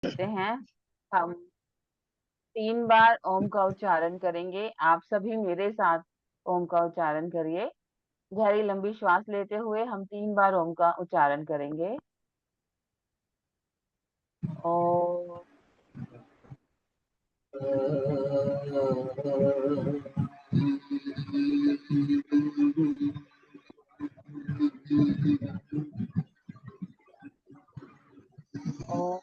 करते हैं। हम 3 बार ओम का उच्चारण करेंगे। आप सभी मेरे साथ ओम का उच्चारण करिए। गहरी लंबी श्वास लेते हुए हम 3 बार ओम का उच्चारण करेंगे। ओम। ओम।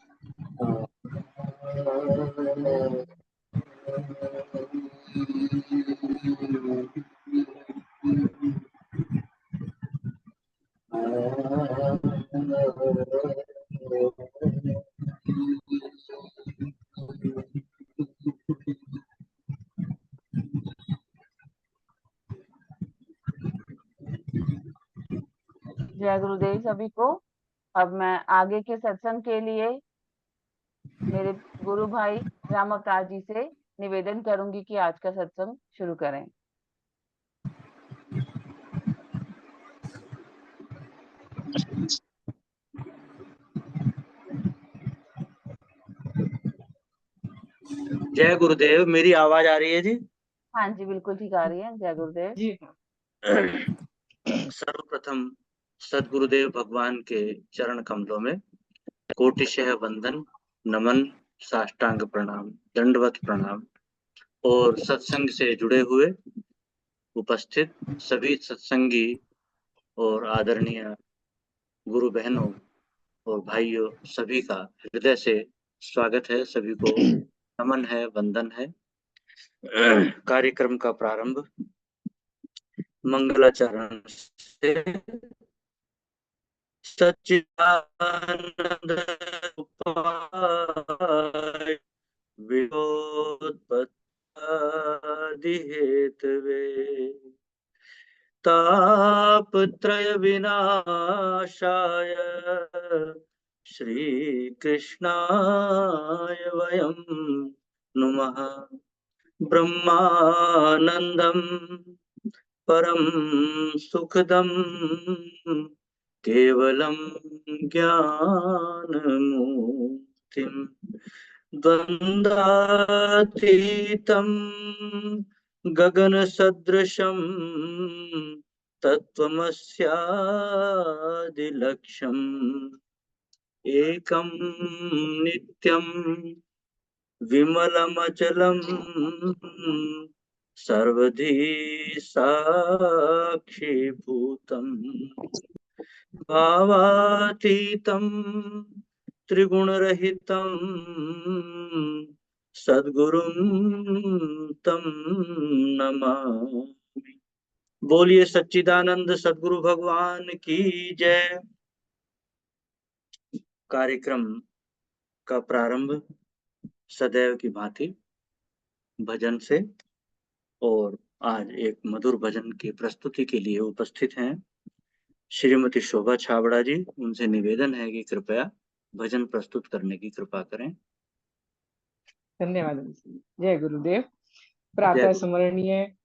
जय गुरुदेव सभी को। अब मैं आगे के सत्संग के लिए मेरे गुरु भाई राम अवतार जी से निवेदन करूंगी कि आज का सत्संग शुरू करें। जय गुरुदेव। मेरी आवाज आ रही है जी? हाँ जी, बिल्कुल ठीक आ रही है। जय गुरुदेव जी। सर्वप्रथम सदगुरुदेव भगवान के चरण कमलों में कोटिशः वंदन, नमन, साष्टांग प्रणाम, दंडवत प्रणाम। और सत्संग से जुड़े हुए उपस्थित सभी सत्संगी और आदरणीय गुरु बहनों और भाइयों सभी का हृदय से स्वागत है। सभी को नमन है, वंदन है। कार्यक्रम का प्रारंभ मंगलाचरण से। सच्चिदानंद उपाय विनोदपत्रादि हेतवे तापत्रय विनाशाय श्रीकृष्णाय वयं नुमः। ब्रह्मानंदं परम सुखदं केवलं ज्ञानमूर्तिं द्वन्द्वातीतं गगनसदृशं तत्त्वमस्यादिलक्ष्यम् एकं नित्यं विमलमचलं सर्वधी साक्षीभूतम् भावातीतं त्रिगुणरहितं सद्गुरुं तं नमामि। बोलिए सच्चिदानंद सद्गुरु भगवान की जय। कार्यक्रम का प्रारंभ सदैव की भांति भजन से। और आज एक मधुर भजन की प्रस्तुति के लिए उपस्थित हैं श्रीमती शोभा छाबड़ा जी। उनसे निवेदन है कि कृपया भजन प्रस्तुत करने की कृपा करें। धन्यवाद। जय गुरुदेव। जय प्रातः गुरु। स्मरणीय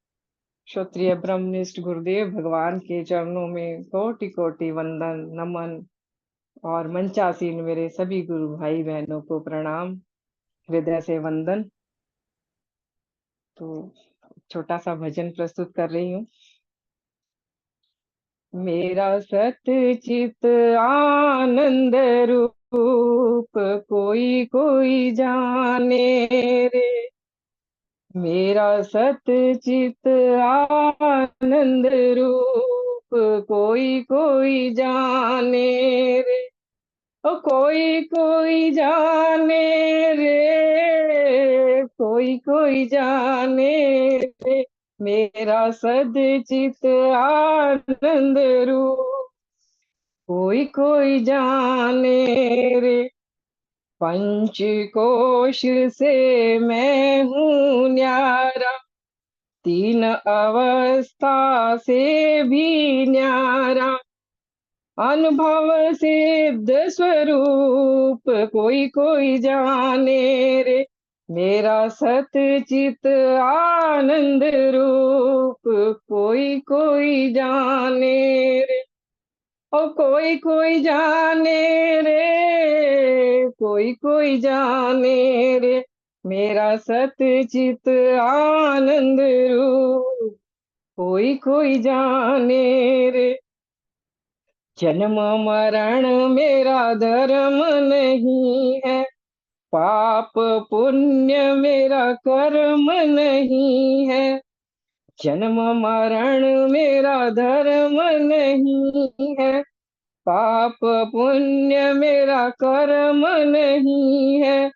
क्षत्रिय ब्रह्मनिष्ठ गुरुदेव भगवान के चरणों में कोटि कोटि वंदन नमन। और मंचासीन मेरे सभी गुरु भाई बहनों को प्रणाम, हृदय से वंदन। तो छोटा सा भजन प्रस्तुत कर रही हूँ। मेरा सतचित आनंद रूप कोई कोई जाने रे। मेरा सतचित आनंद रूप कोई कोई जाने रे। ओ कोई कोई जाने रे, कोई कोई जाने रे। मेरा सदचित आनंद रूप कोई कोई जाने रे। पंचकोश से मैं हूँ न्यारा, तीन अवस्था से भी न्यारा। अनुभव सिद्ध स्वरूप कोई कोई जाने रे। मेरा सतचित आनंद रूप कोई कोई जाने रे। ओ कोई कोई जाने रे, कोई कोई जाने रे, मेरा सतचित आनंद रूप। कोई कोई जाने रे, जन्म मरण मेरा धर्म नहीं है, पाप पुण्य मेरा कर्म नहीं है। जन्म मरण मेरा धर्म नहीं है, पाप पुण्य मेरा कर्म नहीं है।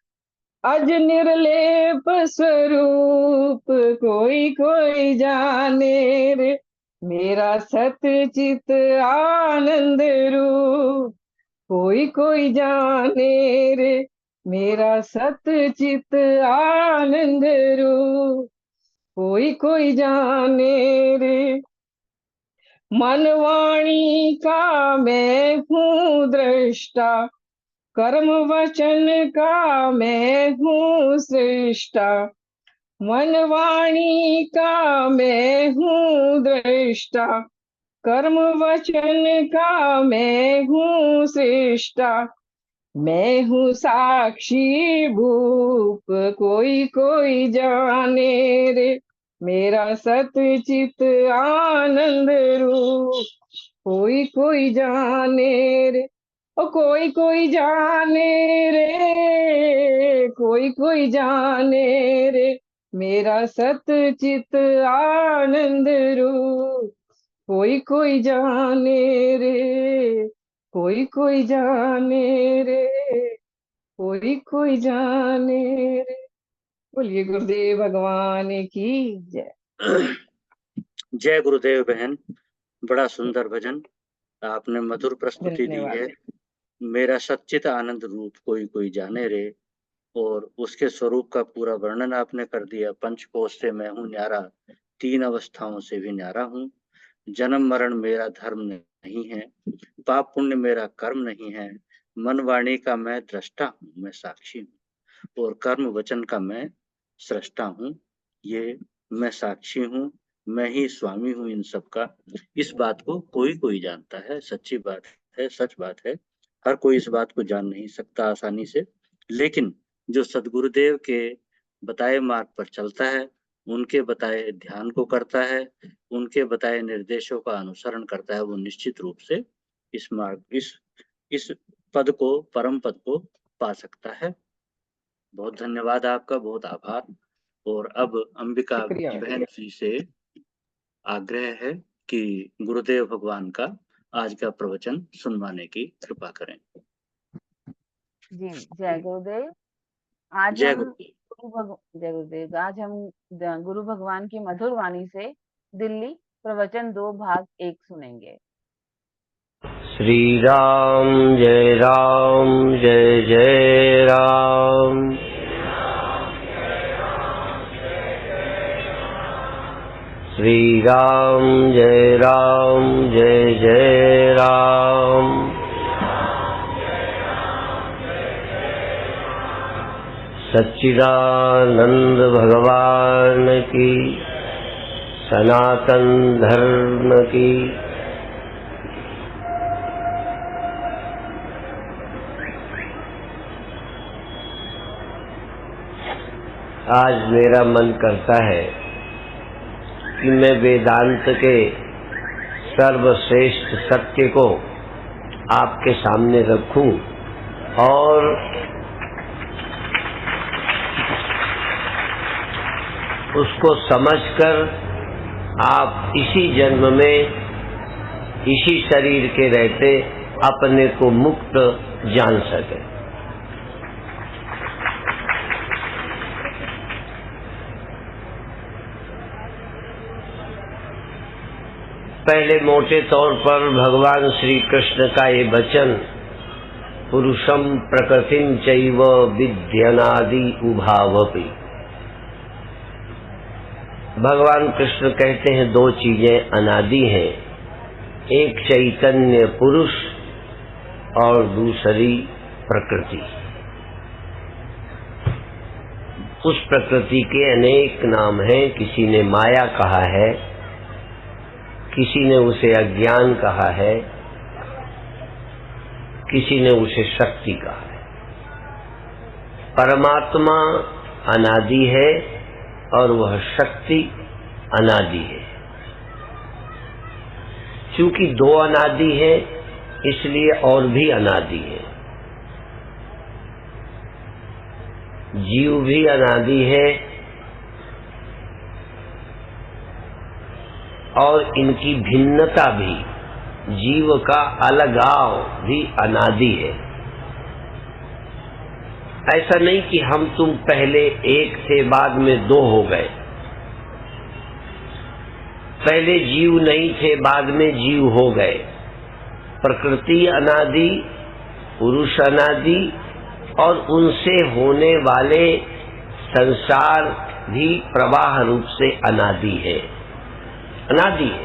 अज निर्लेप स्वरूप कोई कोई जाने रे, मेरा सतचित आनंद रूप। कोई कोई जाने रे, मेरा सतचित आनंद रूप। कोई कोई जाने रे, मन वाणी का मैं हूँ दृष्टा, कर्म वचन का मैं हूँ सृष्टा। मन वाणी का मैं हूँ दृष्टा, कर्म वचन का मैं हूँ सृष्टा। मैं हूँ साक्षी भूप कोई कोई जाने रे, मेरा सतचित आनंद रूप। कोई कोई जाने रे, ओ कोई कोई जाने रे, कोई कोई जाने रे, मेरा सतचित आनंद रूप। कोई कोई जाने रे, कोई कोई जाने रे, कोई कोई जाने रे। बोलिए गुरुदेव भगवान की जय। जय गुरुदेव बहन, बड़ा सुंदर भजन आपने मधुर प्रस्तुति दी धन्यवाद। है। मेरा सच्चित आनंद रूप कोई कोई जाने रे, और उसके स्वरूप का पूरा वर्णन आपने कर दिया। पंचकोश से मैं हूँ न्यारा, तीन अवस्थाओं से भी न्यारा हूँ। जन्म मरण मेरा धर्म नहीं है, पाप पुण्य मेरा कर्म नहीं है। मन वाणी का मैं दृष्टा हूँ, मैं साक्षी हूँ, और कर्म वचन का मैं सृष्टा हूँ। ये मैं साक्षी हूँ, मैं ही स्वामी हूँ इन सब का। इस बात को कोई कोई जानता है, सच्ची बात है, सच बात है। हर कोई इस बात को जान नहीं सकता आसानी से, लेकिन जो सदगुरुदेव के बताए मार्ग पर चलता है, उनके बताए ध्यान को करता है, उनके बताए निर्देशों का अनुसरण करता है, वो निश्चित रूप से इस मार्ग इस पद को, परम पद को पा सकता है। बहुत धन्यवाद आपका, बहुत आभार। और अब अंबिका शुक्रिया। बहन जी से आग्रह है कि गुरुदेव भगवान का आज का प्रवचन सुनवाने की कृपा करें। जी, जय गुरुदेव। आज जय हम गुरुदेव। जय गुरुदेव। आज हम गुरु भगवान की मधुर वाणी से दिल्ली प्रवचन 2 भाग 1 सुनेंगे। श्री राम जय राम। श्री राम जय राम। सच्चिदानंद भगवान की, सनातन धर्म की। आज मेरा मन करता है कि मैं वेदांत के सर्वश्रेष्ठ सत्य को आपके सामने रखूं और उसको समझकर आप इसी जन्म में, इसी शरीर के रहते अपने को मुक्त जान सकें। पहले मोटे तौर पर भगवान श्री कृष्ण का ये वचन, पुरुषम प्रकृतिं चैव विद्यनादि उभावपि। भगवान कृष्ण कहते हैं दो चीजें अनादि हैं, एक चैतन्य पुरुष और दूसरी प्रकृति। उस प्रकृति के अनेक नाम हैं। किसी ने माया कहा है, किसी ने उसे अज्ञान कहा है, किसी ने उसे शक्ति कहा है। परमात्मा अनादि है और वह शक्ति अनादि है। चूंकि दो अनादि है इसलिए और भी अनादि है। जीव भी अनादि है और इनकी भिन्नता भी, जीव का अलगाव भी अनादि है। ऐसा नहीं कि हम तुम पहले एक थे बाद में दो हो गए, पहले जीव नहीं थे बाद में जीव हो गए। प्रकृति अनादि, पुरुष अनादि और उनसे होने वाले संसार भी प्रवाह रूप से अनादि है। अनादि है,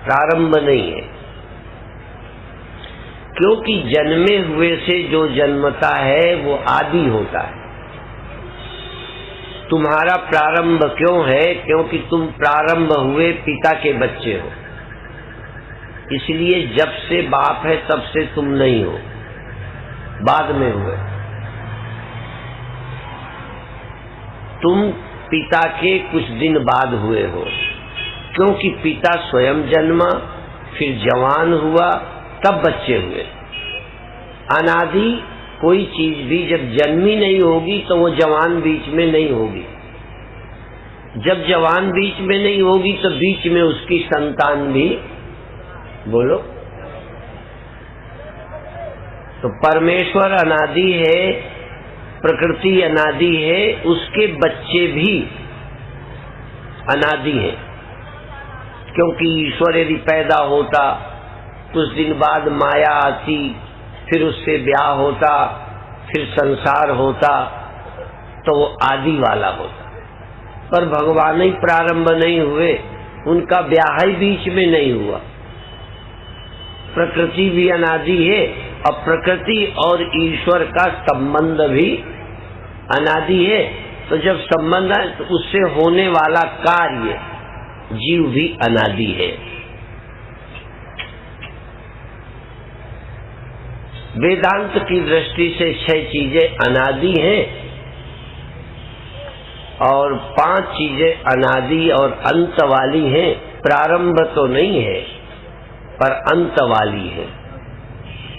प्रारंभ नहीं है। क्योंकि जन्मे हुए से जो जन्मता है वो आदि होता है। तुम्हारा प्रारंभ क्यों है? क्योंकि तुम प्रारंभ हुए पिता के बच्चे हो, इसलिए जब से बाप है तब से तुम नहीं हो, बाद में हुए। तुम पिता के कुछ दिन बाद हुए हो, क्योंकि पिता स्वयं जन्मा, फिर जवान हुआ, तब बच्चे हुए। अनादि कोई चीज भी जब जन्मी नहीं होगी तो वो जवान बीच में नहीं होगी। जब जवान बीच में नहीं होगी तो बीच में उसकी संतान भी, बोलो, तो परमेश्वर अनादि है, प्रकृति अनादि है, उसके बच्चे भी अनादि हैं। क्योंकि ईश्वर यदि पैदा होता, कुछ दिन बाद माया आती, फिर उससे ब्याह होता, फिर संसार होता, तो वो आदि वाला होता। पर भगवान ही प्रारंभ नहीं हुए, उनका ब्याह ही बीच में नहीं हुआ। प्रकृति भी अनादि है और प्रकृति और ईश्वर का संबंध भी अनादि है। तो जब संबंध है तो उससे होने वाला कार्य जीव भी अनादि है। वेदांत की दृष्टि से 6 चीजें अनादि हैं और 5 चीजें अनादि और अंत वाली हैं। प्रारंभ तो नहीं है पर अंत वाली है।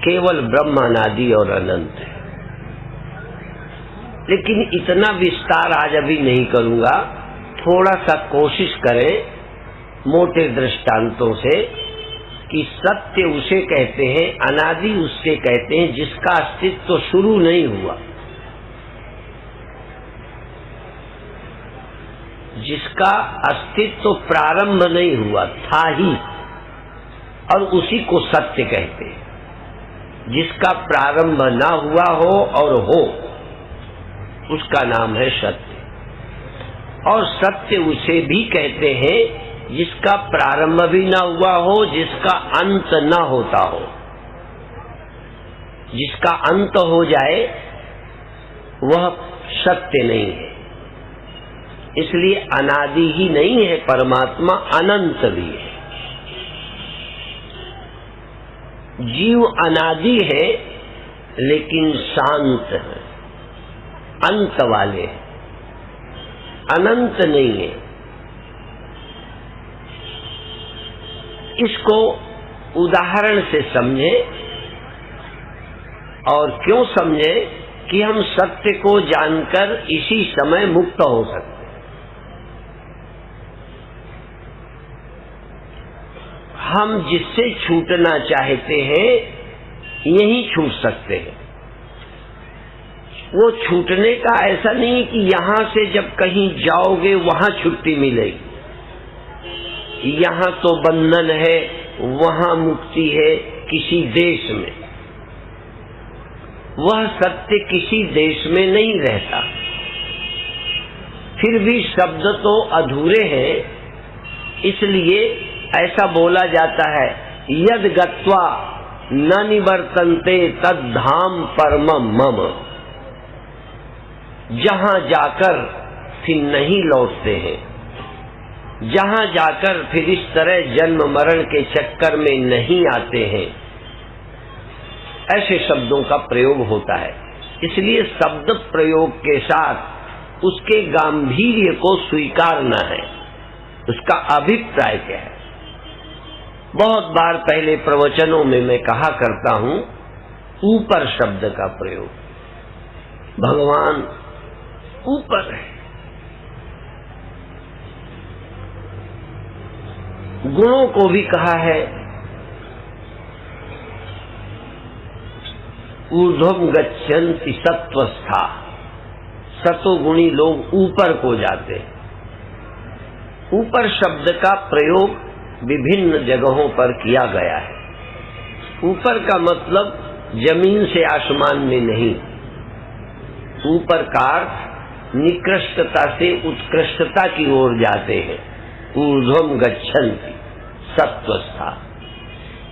केवल ब्रह्म अनादि और अनंत है। लेकिन इतना विस्तार आज अभी नहीं करूंगा। थोड़ा सा कोशिश करें मोटे दृष्टांतों से कि सत्य उसे कहते हैं, अनादि उससे कहते हैं जिसका अस्तित्व तो शुरू नहीं हुआ, जिसका अस्तित्व तो प्रारंभ नहीं हुआ, था ही, और उसी को सत्य कहते हैं। जिसका प्रारंभ ना हुआ हो और हो, उसका नाम है सत्य। और सत्य उसे भी कहते हैं जिसका प्रारंभ भी ना हुआ हो, जिसका अंत ना होता हो। जिसका अंत हो जाए वह सत्य नहीं है। इसलिए अनादि ही नहीं है परमात्मा, अनंत भी है। जीव अनादि है लेकिन शांत है, अंत वाले हैं, अनंत नहीं है। इसको उदाहरण से समझे, और क्यों समझे कि हम सत्य को जानकर इसी समय मुक्त हो सकते। हम जिससे छूटना चाहते हैं यही छूट सकते हैं। वो छूटने का ऐसा नहीं कि यहां से जब कहीं जाओगे वहां छुट्टी मिलेगी। यहां तो बंधन है, वहां मुक्ति है, किसी देश में। वह सत्य किसी देश में नहीं रहता। फिर भी शब्द तो अधूरे हैं, इसलिए ऐसा बोला जाता है, यद गत्वा न निवर्तन्ते तद धाम परमम मम। जहां जाकर फिर नहीं लौटते हैं, जहां जाकर फिर इस तरह जन्म मरण के चक्कर में नहीं आते हैं, ऐसे शब्दों का प्रयोग होता है। इसलिए शब्द प्रयोग के साथ उसके गांभीर्य को स्वीकारना है, उसका अभिप्राय क्या है। बहुत बार पहले प्रवचनों में मैं कहा करता हूं, ऊपर शब्द का प्रयोग, भगवान ऊपर है। गुणों को भी कहा है, ऊर्ध्वम गच्छन्ति सत्वस्था, सतोगुणी लोग ऊपर को जाते। ऊपर शब्द का प्रयोग विभिन्न जगहों पर किया गया है। ऊपर का मतलब जमीन से आसमान में नहीं, ऊपर का अर्थ निकृष्टता से उत्कृष्टता की ओर जाते हैं। ऊर्ध्वम गच्छन्ति सत्वस्था,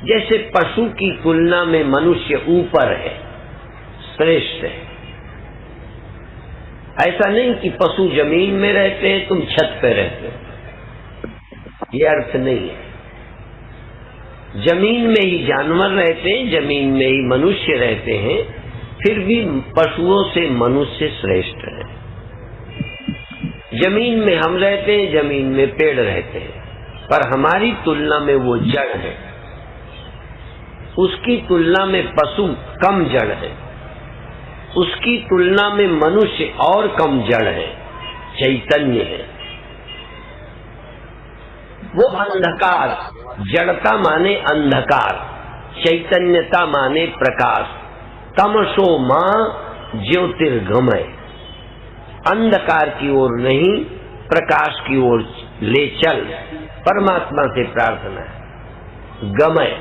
जैसे पशु की तुलना में मनुष्य ऊपर है, श्रेष्ठ है। ऐसा नहीं कि पशु जमीन में रहते हैं, तुम छत पे रहते हो, ये अर्थ नहीं है। जमीन में ही जानवर रहते हैं, जमीन में ही मनुष्य रहते हैं, फिर भी पशुओं से मनुष्य श्रेष्ठ है। जमीन में हम रहते हैं, जमीन में पेड़ रहते हैं, पर हमारी तुलना में वो जड़ है, उसकी तुलना में पशु कम जड़ है, उसकी तुलना में मनुष्य और कम जड़ है, चैतन्य है। वो अंधकार, जड़ता माने अंधकार, चैतन्यता माने प्रकाश। तमसो मां ज्योतिर्गमय, अंधकार की ओर नहीं प्रकाश की ओर ले चल, परमात्मा से प्रार्थना है। गमय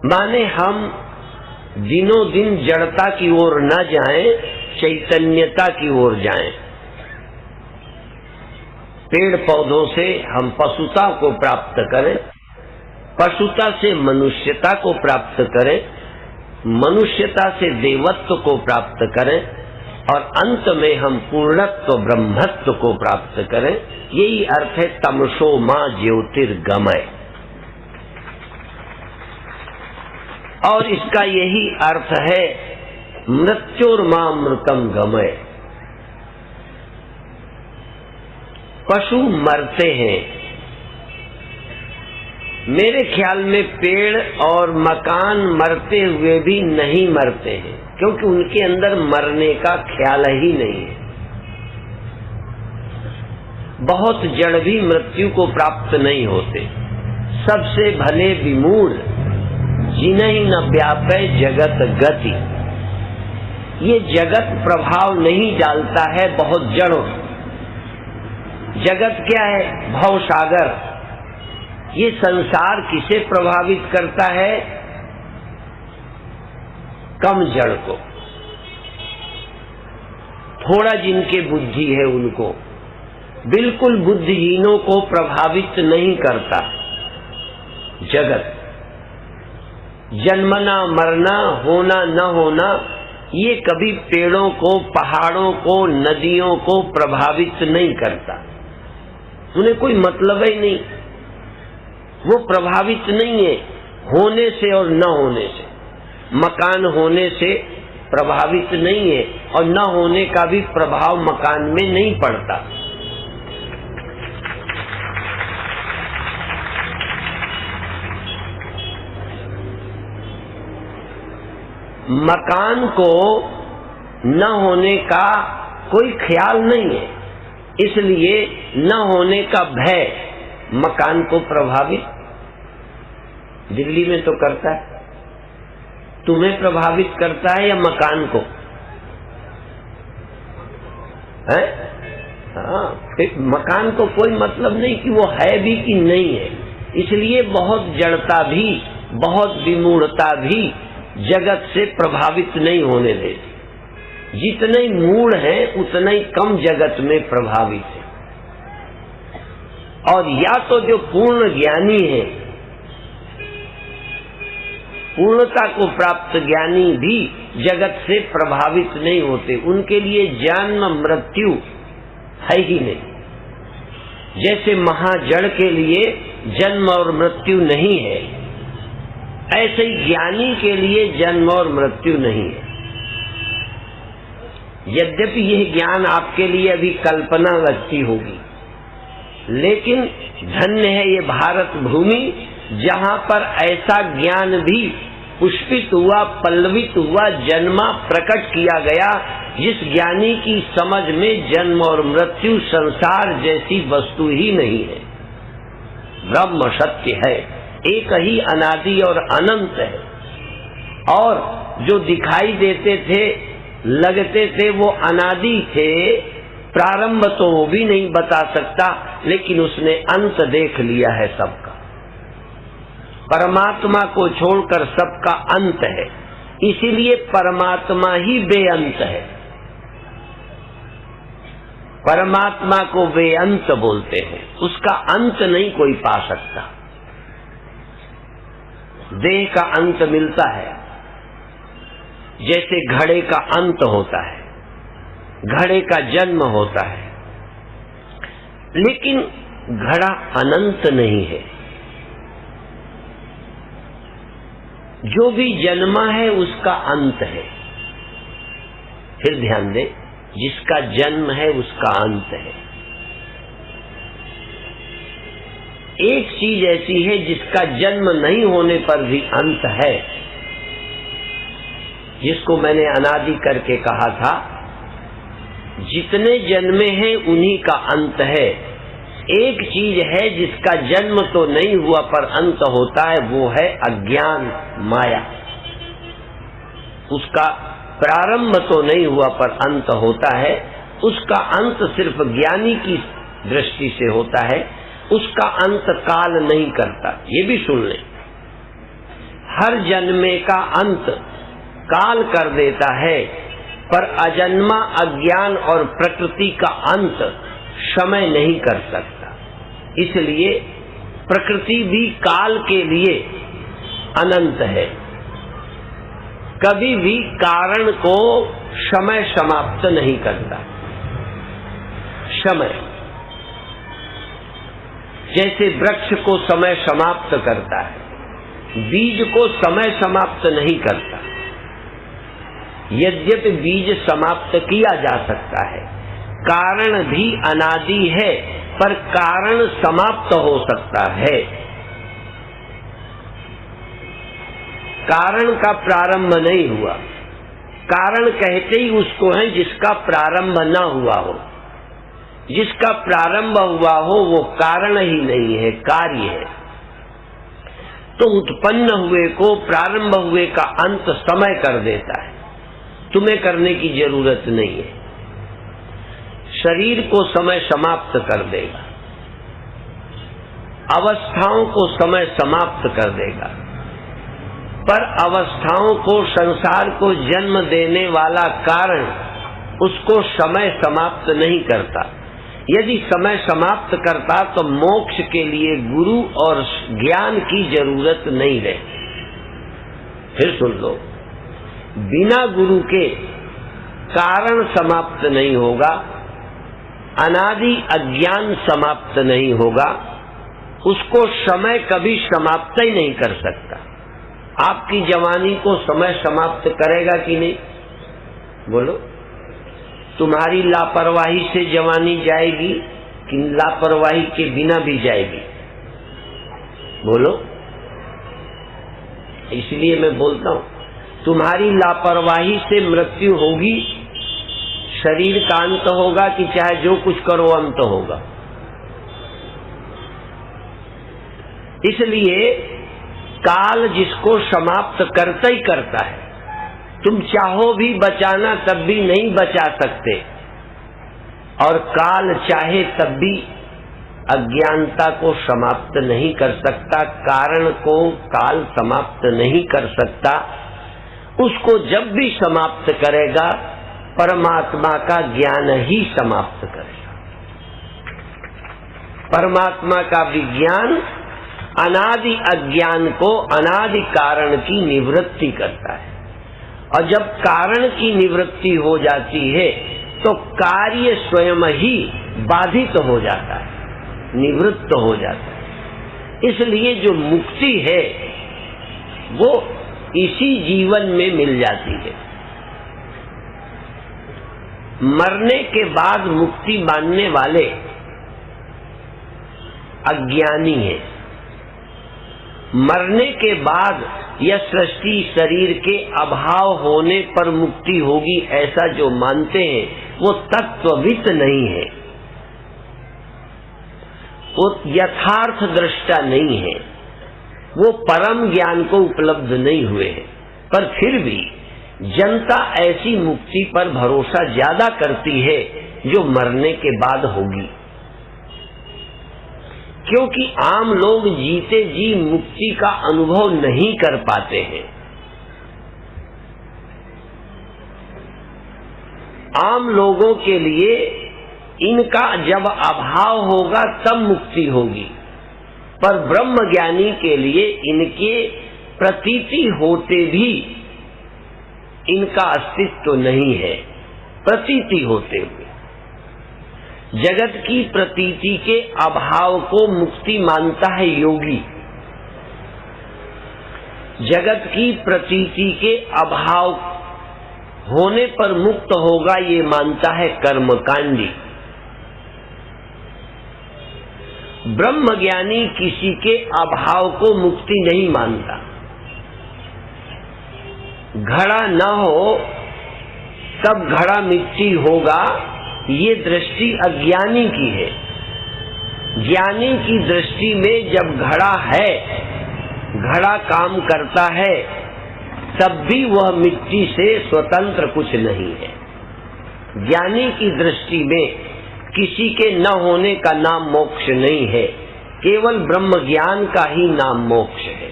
माने हम दिनों दिन जड़ता की ओर न जाएं, चैतन्यता की ओर जाएं। पेड़ पौधों से हम पशुता को प्राप्त करें, पशुता से मनुष्यता को प्राप्त करें, मनुष्यता से देवत्व को प्राप्त करें, और अंत में हम पूर्णत्व ब्रह्मत्व को प्राप्त करें। यही अर्थ है तमसो मां ज्योतिर्गमय। और इसका यही अर्थ है मृत्योर्मामृतम गमय। पशु मरते हैं, मेरे ख्याल में पेड़ और मकान मरते हुए भी नहीं मरते हैं, क्योंकि उनके अंदर मरने का ख्याल ही नहीं है। बहुत जड़ भी मृत्यु को प्राप्त नहीं होते। सबसे भले विमूढ़ जिन्हीं न व्यापै जगत गति, ये जगत प्रभाव नहीं डालता है बहुत जड़ों। जगत क्या है? भव सागर। ये संसार किसे प्रभावित करता है? कम जड़ को, थोड़ा जिनके बुद्धि है उनको। बिल्कुल बुद्धिहीनों को प्रभावित नहीं करता जगत। जन्मना मरना, होना न होना, ये कभी पेड़ों को, पहाड़ों को, नदियों को प्रभावित नहीं करता। उन्हें कोई मतलब ही नहीं, वो प्रभावित नहीं है होने से और न होने से। मकान होने से प्रभावित नहीं है और न होने का भी प्रभाव मकान में नहीं पड़ता। मकान को न होने का कोई ख्याल नहीं है, इसलिए न होने का भय मकान को प्रभावित दिल्ली में तो करता है। तुम्हें प्रभावित करता है या मकान को? है? हाँ, मकान को कोई मतलब नहीं कि वो है भी कि नहीं है। इसलिए बहुत जड़ता भी, बहुत विमूढ़ता भी जगत से प्रभावित नहीं होने देती। जितने मूढ़ है उतना ही कम जगत में प्रभावित है। और या तो जो पूर्ण ज्ञानी है, पूर्णता को प्राप्त ज्ञानी भी जगत से प्रभावित नहीं होते। उनके लिए जन्म मृत्यु है ही नहीं। जैसे महाजड़ के लिए जन्म और मृत्यु नहीं है, ऐसे ही ज्ञानी के लिए जन्म और मृत्यु नहीं है। यद्यपि यह ज्ञान आपके लिए अभी कल्पना लगती होगी, लेकिन धन्य है ये भारत भूमि जहाँ पर ऐसा ज्ञान भी पुष्पित हुआ, पल्लवित हुआ, जन्मा, प्रकट किया गया, जिस ज्ञानी की समझ में जन्म और मृत्यु संसार जैसी वस्तु ही नहीं है। ब्रह्म सत्य है, एक ही अनादि और अनंत है, और जो दिखाई देते थे, लगते थे, वो अनादि थे। प्रारंभ तो वो भी नहीं बता सकता, लेकिन उसने अंत देख लिया है सबका। परमात्मा को छोड़कर सबका अंत है, इसीलिए परमात्मा ही बेअंत है। परमात्मा को बेअंत बोलते हैं, उसका अंत नहीं कोई पा सकता। देह का अंत मिलता है, जैसे घड़े का अंत होता है, घड़े का जन्म होता है, लेकिन घड़ा अनंत नहीं है। जो भी जन्मा है उसका अंत है। फिर ध्यान दे, जिसका जन्म है उसका अंत है। एक चीज ऐसी है जिसका जन्म नहीं होने पर भी अंत है, जिसको मैंने अनादि करके कहा था। जितने जन्मे हैं उन्हीं का अंत है। एक चीज है जिसका जन्म तो नहीं हुआ पर अंत होता है, वो है अज्ञान, माया। उसका प्रारंभ तो नहीं हुआ पर अंत होता है। उसका अंत सिर्फ ज्ञानी की दृष्टि से होता है, उसका अंत काल नहीं करता। ये भी सुन लें, हर जन्मे का अंत काल कर देता है, पर अजन्मा अज्ञान और प्रकृति का अंत समय नहीं कर सकता। इसलिए प्रकृति भी काल के लिए अनंत है। कभी भी कारण को समय समाप्त नहीं करता। समय जैसे वृक्ष को समय समाप्त करता है, बीज को समय समाप्त नहीं करता। यद्यपि बीज समाप्त किया जा सकता है, कारण भी अनादि है, पर कारण समाप्त हो सकता है। कारण का प्रारंभ नहीं हुआ। कारण कहते ही उसको है जिसका प्रारंभ न हुआ हो। जिसका प्रारंभ हुआ हो वो कारण ही नहीं है, कार्य है। तो उत्पन्न हुए को, प्रारंभ हुए का अंत समय कर देता है। तुम्हें करने की जरूरत नहीं है। शरीर को समय समाप्त कर देगा, अवस्थाओं को समय समाप्त कर देगा, पर अवस्थाओं को, संसार को जन्म देने वाला कारण उसको समय समाप्त नहीं करता। यदि समय समाप्त करता तो मोक्ष के लिए गुरु और ज्ञान की जरूरत नहीं रहती। फिर सुन लो, बिना गुरु के कारण समाप्त नहीं होगा, अनादि अज्ञान समाप्त नहीं होगा, उसको समय कभी समाप्त ही नहीं कर सकता। आपकी जवानी को समय समाप्त करेगा कि नहीं? बोलो, तुम्हारी लापरवाही से जवानी जाएगी कि लापरवाही के बिना भी जाएगी? बोलो। इसलिए मैं बोलता हूं, तुम्हारी लापरवाही से मृत्यु होगी, शरीर का अंत होगा, कि चाहे जो कुछ करो अंत होगा। इसलिए काल जिसको समाप्त करता ही करता है। तुम चाहो भी बचाना तब भी नहीं बचा सकते, और काल चाहे तब भी अज्ञानता को समाप्त नहीं कर सकता। कारण को काल समाप्त नहीं कर सकता। उसको जब भी समाप्त करेगा, परमात्मा का ज्ञान ही समाप्त करेगा। परमात्मा का विज्ञान अनादि अज्ञान को, अनादि कारण की निवृत्ति करता है। और जब कारण की निवृत्ति हो जाती है तो कार्य स्वयं ही बाधित हो जाता है, निवृत्त हो जाता है। इसलिए जो मुक्ति है वो इसी जीवन में मिल जाती है। मरने के बाद मुक्ति मानने वाले अज्ञानी हैं। मरने के बाद यह सृष्टि शरीर के अभाव होने पर मुक्ति होगी ऐसा जो मानते हैं वो तत्वविद नहीं है, वो यथार्थ दृष्टा नहीं है, वो परम ज्ञान को उपलब्ध नहीं हुए हैं। पर फिर भी जनता ऐसी मुक्ति पर भरोसा ज्यादा करती है जो मरने के बाद होगी, क्योंकि आम लोग जीते जी मुक्ति का अनुभव नहीं कर पाते हैं। आम लोगों के लिए इनका जब अभाव होगा तब मुक्ति होगी, पर ब्रह्मज्ञानी के लिए इनके प्रतीति होते भी इनका अस्तित्व नहीं है। प्रतीति होते हुए जगत की प्रतीति के अभाव को मुक्ति मानता है योगी, जगत की प्रतीति के अभाव होने पर मुक्त होगा ये मानता है कर्मकांडी। ब्रह्मज्ञानी किसी के अभाव को मुक्ति नहीं मानता। घड़ा न हो तब घड़ा मिट्टी होगा, ये दृष्टि अज्ञानी की है। ज्ञानी की दृष्टि में जब घड़ा है, घड़ा काम करता है, तब भी वह मिट्टी से स्वतंत्र कुछ नहीं है। ज्ञानी की दृष्टि में किसी के न होने का नाम मोक्ष नहीं है, केवल ब्रह्म ज्ञान का ही नाम मोक्ष है।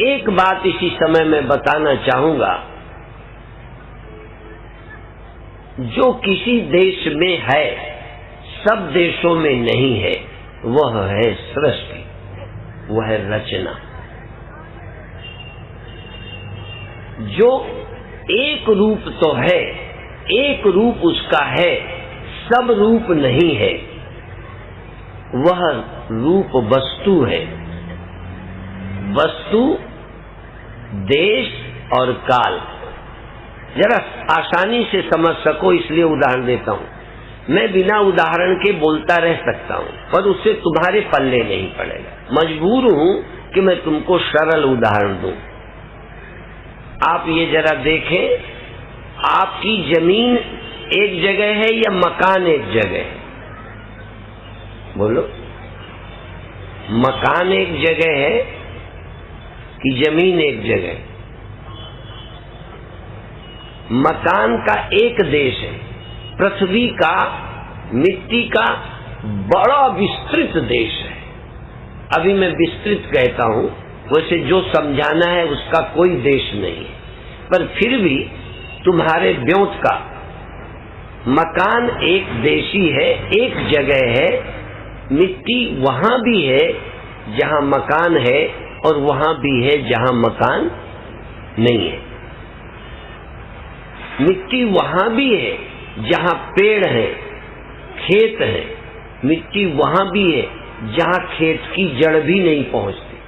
एक बात इसी समय में बताना चाहूंगा, जो किसी देश में है सब देशों में नहीं है, वह है सृष्टि, वह है रचना। जो एक रूप तो है, एक रूप उसका है, सब रूप नहीं है, वह रूप वस्तु है। वस्तु, देश और काल। जरा आसानी से समझ सको इसलिए उदाहरण देता हूं। मैं बिना उदाहरण के बोलता रह सकता हूं, पर उससे तुम्हारे पल्ले नहीं पड़ेगा। मजबूर हूं कि मैं तुमको सरल उदाहरण दूं। आप ये जरा देखें, आपकी जमीन एक जगह है या मकान एक जगह है? बोलो, मकान एक जगह है कि जमीन एक जगह है? मकान का एक देश है, पृथ्वी का, मिट्टी का बड़ा विस्तृत देश है। अभी मैं विस्तृत कहता हूं, वैसे जो समझाना है उसका कोई देश नहीं है, पर फिर भी तुम्हारे ब्योंत का मकान एक देशी है, एक जगह है। मिट्टी वहां भी है जहां मकान है और वहां भी है जहां मकान नहीं है। मिट्टी वहां भी है जहां पेड़ है, खेत है। मिट्टी वहां भी है जहां खेत की जड़ भी नहीं पहुंचती।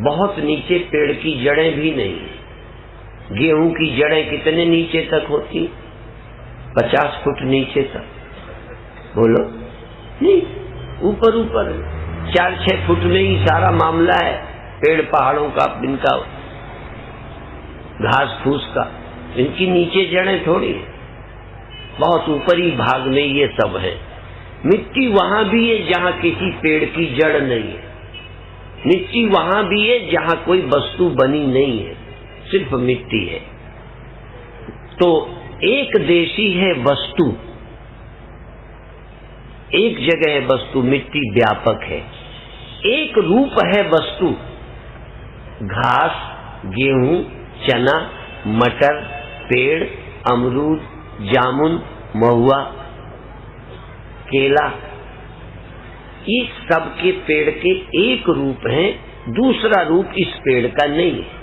बहुत नीचे पेड़ की जड़ें भी नहीं है। गेहूं की जड़ें कितने नीचे तक होती? 50 फुट नीचे तक। बोलो, नहीं, ऊपर ऊपर 4-6 फुट में ही सारा मामला है। पेड़ पहाड़ों का, इनका घास फूस का, इनकी नीचे जड़ें थोड़ी, बहुत ऊपरी भाग में ये सब है। मिट्टी वहां भी है जहां किसी पेड़ की जड़ नहीं है। मिट्टी वहां भी है जहां कोई वस्तु बनी नहीं है, सिर्फ मिट्टी है। तो एक देशी है वस्तु, एक जगह है वस्तु, मिट्टी व्यापक है। एक रूप है वस्तु, घास, गेहूं, चना, मटर, पेड़, अमरूद, जामुन, महुआ, केला, ये सब के पेड़ के एक रूप हैं, दूसरा रूप इस पेड़ का नहीं है।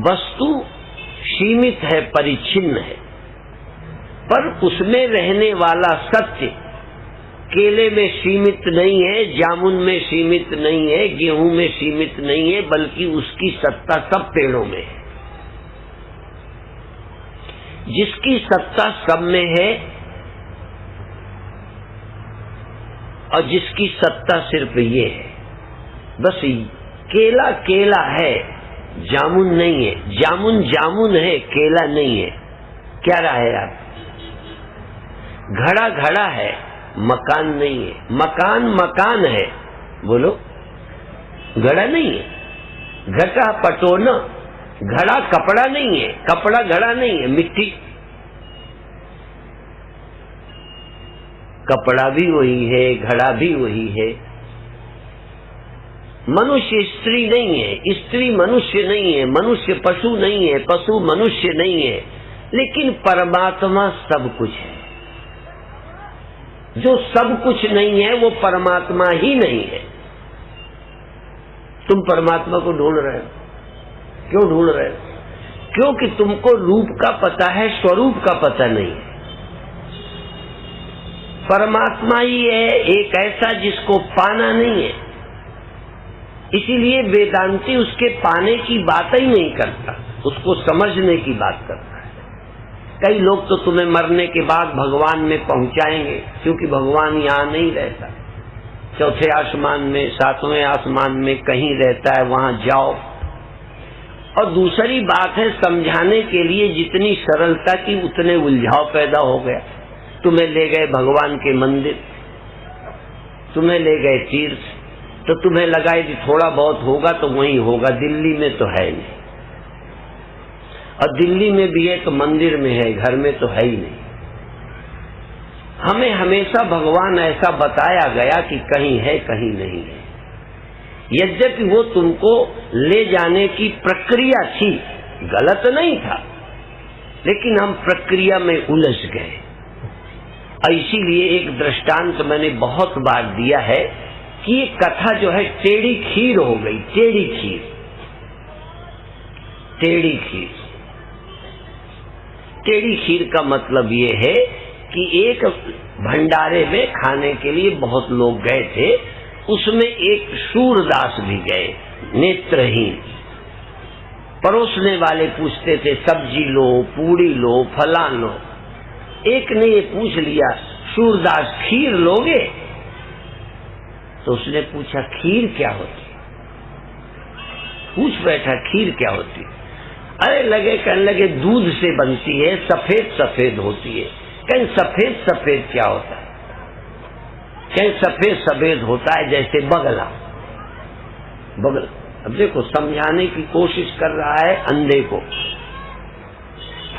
वस्तु सीमित है, परिच्छिन्न है, पर उसमें रहने वाला सत्य केले में सीमित नहीं है, जामुन में सीमित नहीं है, गेहूं में सीमित नहीं है, बल्कि उसकी सत्ता सब पेड़ों में है। जिसकी सत्ता सब में है और जिसकी सत्ता सिर्फ ये है, बस केला केला है, जामुन नहीं है, जामुन जामुन है, केला नहीं है। क्या रहा है आप? घड़ा घड़ा है, मकान नहीं है, मकान मकान है, बोलो, घड़ा नहीं है। घटा पटोना, घड़ा कपड़ा नहीं है, कपड़ा घड़ा नहीं है, मिट्टी। कपड़ा भी वही है, घड़ा भी वही है। मनुष्य स्त्री नहीं है, स्त्री मनुष्य नहीं है, मनुष्य पशु नहीं है, पशु मनुष्य नहीं है, लेकिन परमात्मा सब कुछ है। जो सब कुछ नहीं है वो परमात्मा ही नहीं है। तुम परमात्मा को ढूंढ रहे हो, क्यों ढूंढ रहे हो? क्योंकि तुमको रूप का पता है, स्वरूप का पता नहीं है। परमात्मा ही है एक ऐसा जिसको पाना नहीं है, इसीलिए वेदांती उसके पाने की बात ही नहीं करता, उसको समझने की बात करता है। कई लोग तो तुम्हें मरने के बाद भगवान में पहुंचाएंगे, क्योंकि भगवान यहाँ नहीं रहता, चौथे आसमान में, सातवें आसमान में कहीं रहता है, वहां जाओ। और दूसरी बात है, समझाने के लिए जितनी सरलता की उतने उलझाव पैदा हो गया। तुम्हें ले गए भगवान के मंदिर, तुम्हें ले गए तीर्थ, तो तुम्हें लगा कि थोड़ा बहुत होगा तो वहीं होगा, दिल्ली में तो है नहीं, और दिल्ली में भी एक मंदिर में है, घर में तो है ही नहीं। हमें हमेशा भगवान ऐसा बताया गया कि कहीं है कहीं नहीं है। यद्यपि वो तुमको ले जाने की प्रक्रिया थी, गलत नहीं था, लेकिन हम प्रक्रिया में उलझ गए। इसीलिए एक दृष्टांत मैंने बहुत बार दिया है कि ये कथा जो है टेढ़ी खीर हो गई, टेढ़ी खीर, टेढ़ी खीर। टेढ़ी खीर का मतलब ये है कि एक भंडारे में खाने के लिए बहुत लोग गए थे, उसमें एक सूरदास भी गए, नेत्रहीन। परोसने वाले पूछते थे सब्जी लो, पूड़ी लो, फला लो। एक ने ये पूछ लिया, सूरदास खीर लोगे? तो उसने पूछा खीर क्या होती? पूछ बैठा खीर क्या होती? अरे लगे, कहने लगे दूध से बनती है, सफेद सफेद होती है। कहीं सफेद सफेद क्या होता है? कहीं सफेद सफेद होता है जैसे बगला। बगला, अब देखो समझाने की कोशिश कर रहा है अंधे को,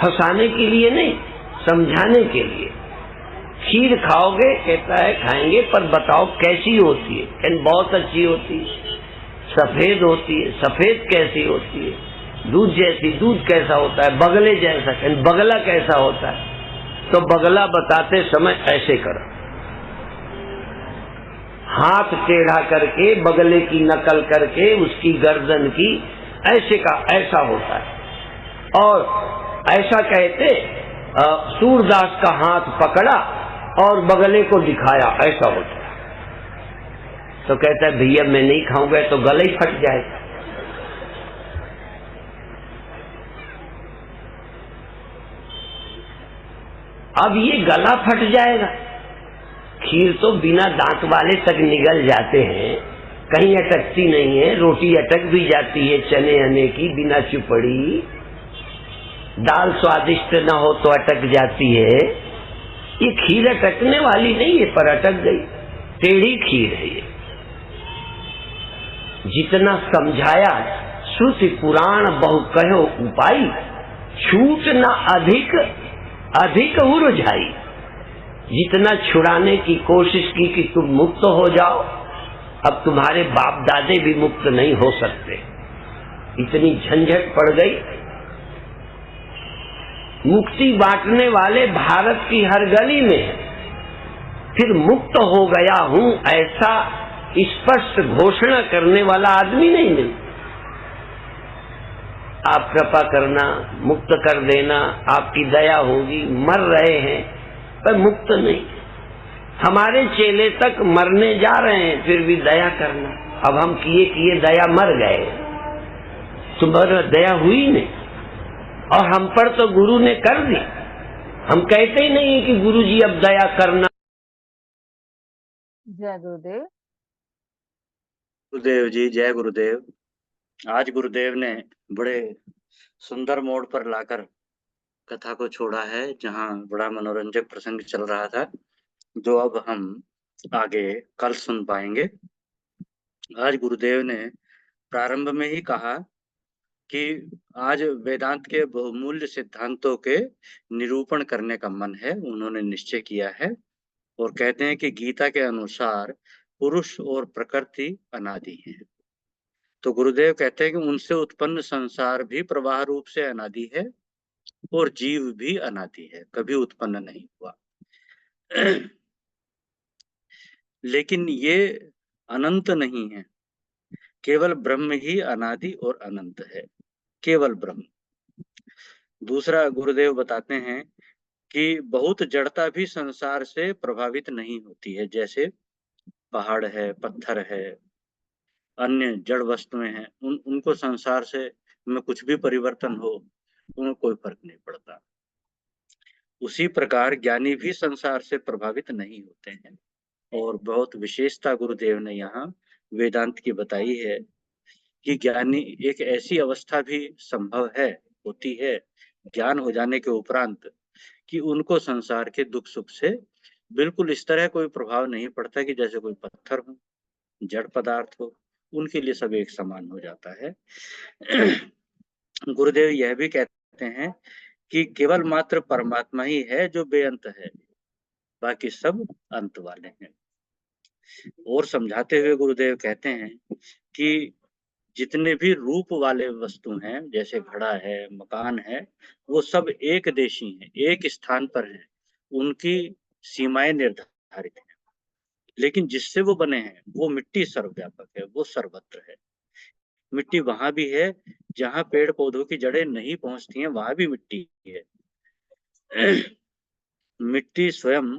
फंसाने के लिए नहीं, समझाने के लिए। खीर खाओगे? कहता है खाएंगे, पर बताओ कैसी होती है? कहते बहुत अच्छी होती है, सफेद होती है। सफेद कैसी होती है? दूध जैसी। दूध कैसा होता है? बगले जैसा। कहते बगला कैसा होता है? तो बगला बताते समय ऐसे करो, हाथ टेढ़ा करके बगले की नकल करके उसकी गर्दन की ऐसे का ऐसा होता है। और ऐसा कहते सूरदास का हाथ पकड़ा और बगले को दिखाया, ऐसा होता है। तो कहता है भैया मैं नहीं खाऊंगा, तो गला ही फट जाएगा। अब ये गला फट जाएगा। खीर तो बिना दांत वाले तक निगल जाते हैं, कहीं अटकती नहीं है। रोटी अटक भी जाती है चने अने की बिना चुपड़ी। दाल स्वादिष्ट न हो तो अटक जाती है। ये खीर अटकने वाली नहीं है, पर अटक गई। टेढ़ी खीर है ये। जितना समझाया श्रुति पुराण बहु कहो उपाई, छूट न अधिक अधिक उलझाई। जितना छुड़ाने की कोशिश की कि तुम मुक्त हो जाओ, अब तुम्हारे बाप दादे भी मुक्त नहीं हो सकते। इतनी झंझट पड़ गई। मुक्ति बांटने वाले भारत की हर गली में, फिर मुक्त हो गया हूं ऐसा स्पष्ट घोषणा करने वाला आदमी नहीं मिलता। आप कृपा करना, मुक्त कर देना, आपकी दया होगी। मर रहे हैं पर मुक्त नहीं। हमारे चेले तक मरने जा रहे हैं, फिर भी दया करना। अब हम किए दया मर गए, तुम्हारा दया हुई नहीं। और हम पर तो गुरु ने कर दी। हम कहते ही नहीं कि गुरु जी अब दया करना। जय गुरुदेव। गुरुदेव जी, जय गुरुदेव। आज गुरुदेव ने बड़े सुंदर मोड़ पर लाकर कथा को छोड़ा है, जहां बड़ा मनोरंजक प्रसंग चल रहा था, जो अब हम आगे कल सुन पाएंगे। आज गुरुदेव ने प्रारंभ में ही कहा कि आज वेदांत के बहुमूल्य सिद्धांतों के निरूपण करने का मन है, उन्होंने निश्चय किया है। और कहते हैं कि गीता के अनुसार पुरुष और प्रकृति अनादि है। तो गुरुदेव कहते हैं कि उनसे उत्पन्न संसार भी प्रवाह रूप से अनादि है और जीव भी अनादि है, कभी उत्पन्न नहीं हुआ। लेकिन ये अनंत नहीं है, केवल ब्रह्म ही अनादि और अनंत है, केवल ब्रह्म। दूसरा गुरुदेव बताते हैं कि बहुत जड़ता भी संसार से प्रभावित नहीं होती है, जैसे पहाड़ है, पत्थर है, अन्य जड़ वस्तुएं हैं, उनको संसार से में कुछ भी परिवर्तन हो, उन्हें कोई फर्क नहीं पड़ता। उसी प्रकार ज्ञानी भी संसार से प्रभावित नहीं होते हैं। और बहुत विशेषता गुरुदेव ने यहाँ वेदांत की बताई है कि ज्ञानी एक ऐसी अवस्था भी संभव है, होती है, ज्ञान हो जाने के उपरांत, कि उनको संसार के दुख सुख से बिल्कुल इस तरह कोई प्रभाव नहीं पड़ता कि जैसे कोई पत्थर हो, जड़ पदार्थ हो, उनके लिए सब एक समान हो जाता है। गुरुदेव यह भी कहते हैं कि केवल मात्र परमात्मा ही है जो बेअंत है, बाकी सब अंत वाले हैं। और समझाते हुए गुरुदेव कहते हैं कि जितने भी रूप वाले वस्तु हैं, जैसे घड़ा है, मकान है, वो सब एक देशी हैं, एक स्थान पर हैं, उनकी सीमाएं निर्धारित हैं। लेकिन जिससे वो बने हैं वो मिट्टी सर्वव्यापक है, वो सर्वत्र है। मिट्टी वहां भी है जहां पेड़ पौधों की जड़ें नहीं पहुंचती हैं, वहां भी मिट्टी है। मिट्टी स्वयं,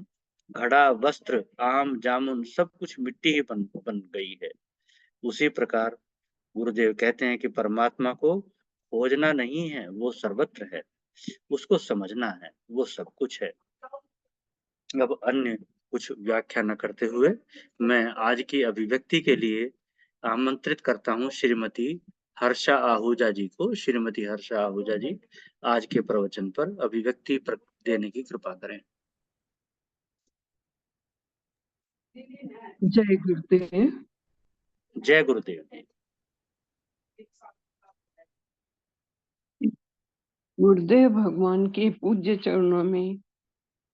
घड़ा, वस्त्र, आम, जामुन, सब कुछ मिट्टी ही बन गई है। उसी प्रकार गुरुदेव कहते हैं कि परमात्मा को खोजना नहीं है, वो सर्वत्र है, उसको समझना है, वो सब कुछ है। अब अन्य कुछ व्याख्या न करते हुए मैं आज की अभिव्यक्ति के लिए आमंत्रित करता हूँ श्रीमती हर्षा आहूजा जी को। श्रीमती हर्षा आहूजा जी आज के प्रवचन पर अभिव्यक्ति देने की कृपा करें। जय गुरुदेव। जय गुरुदेव जी। गुरुदेव भगवान के पूज्य चरणों में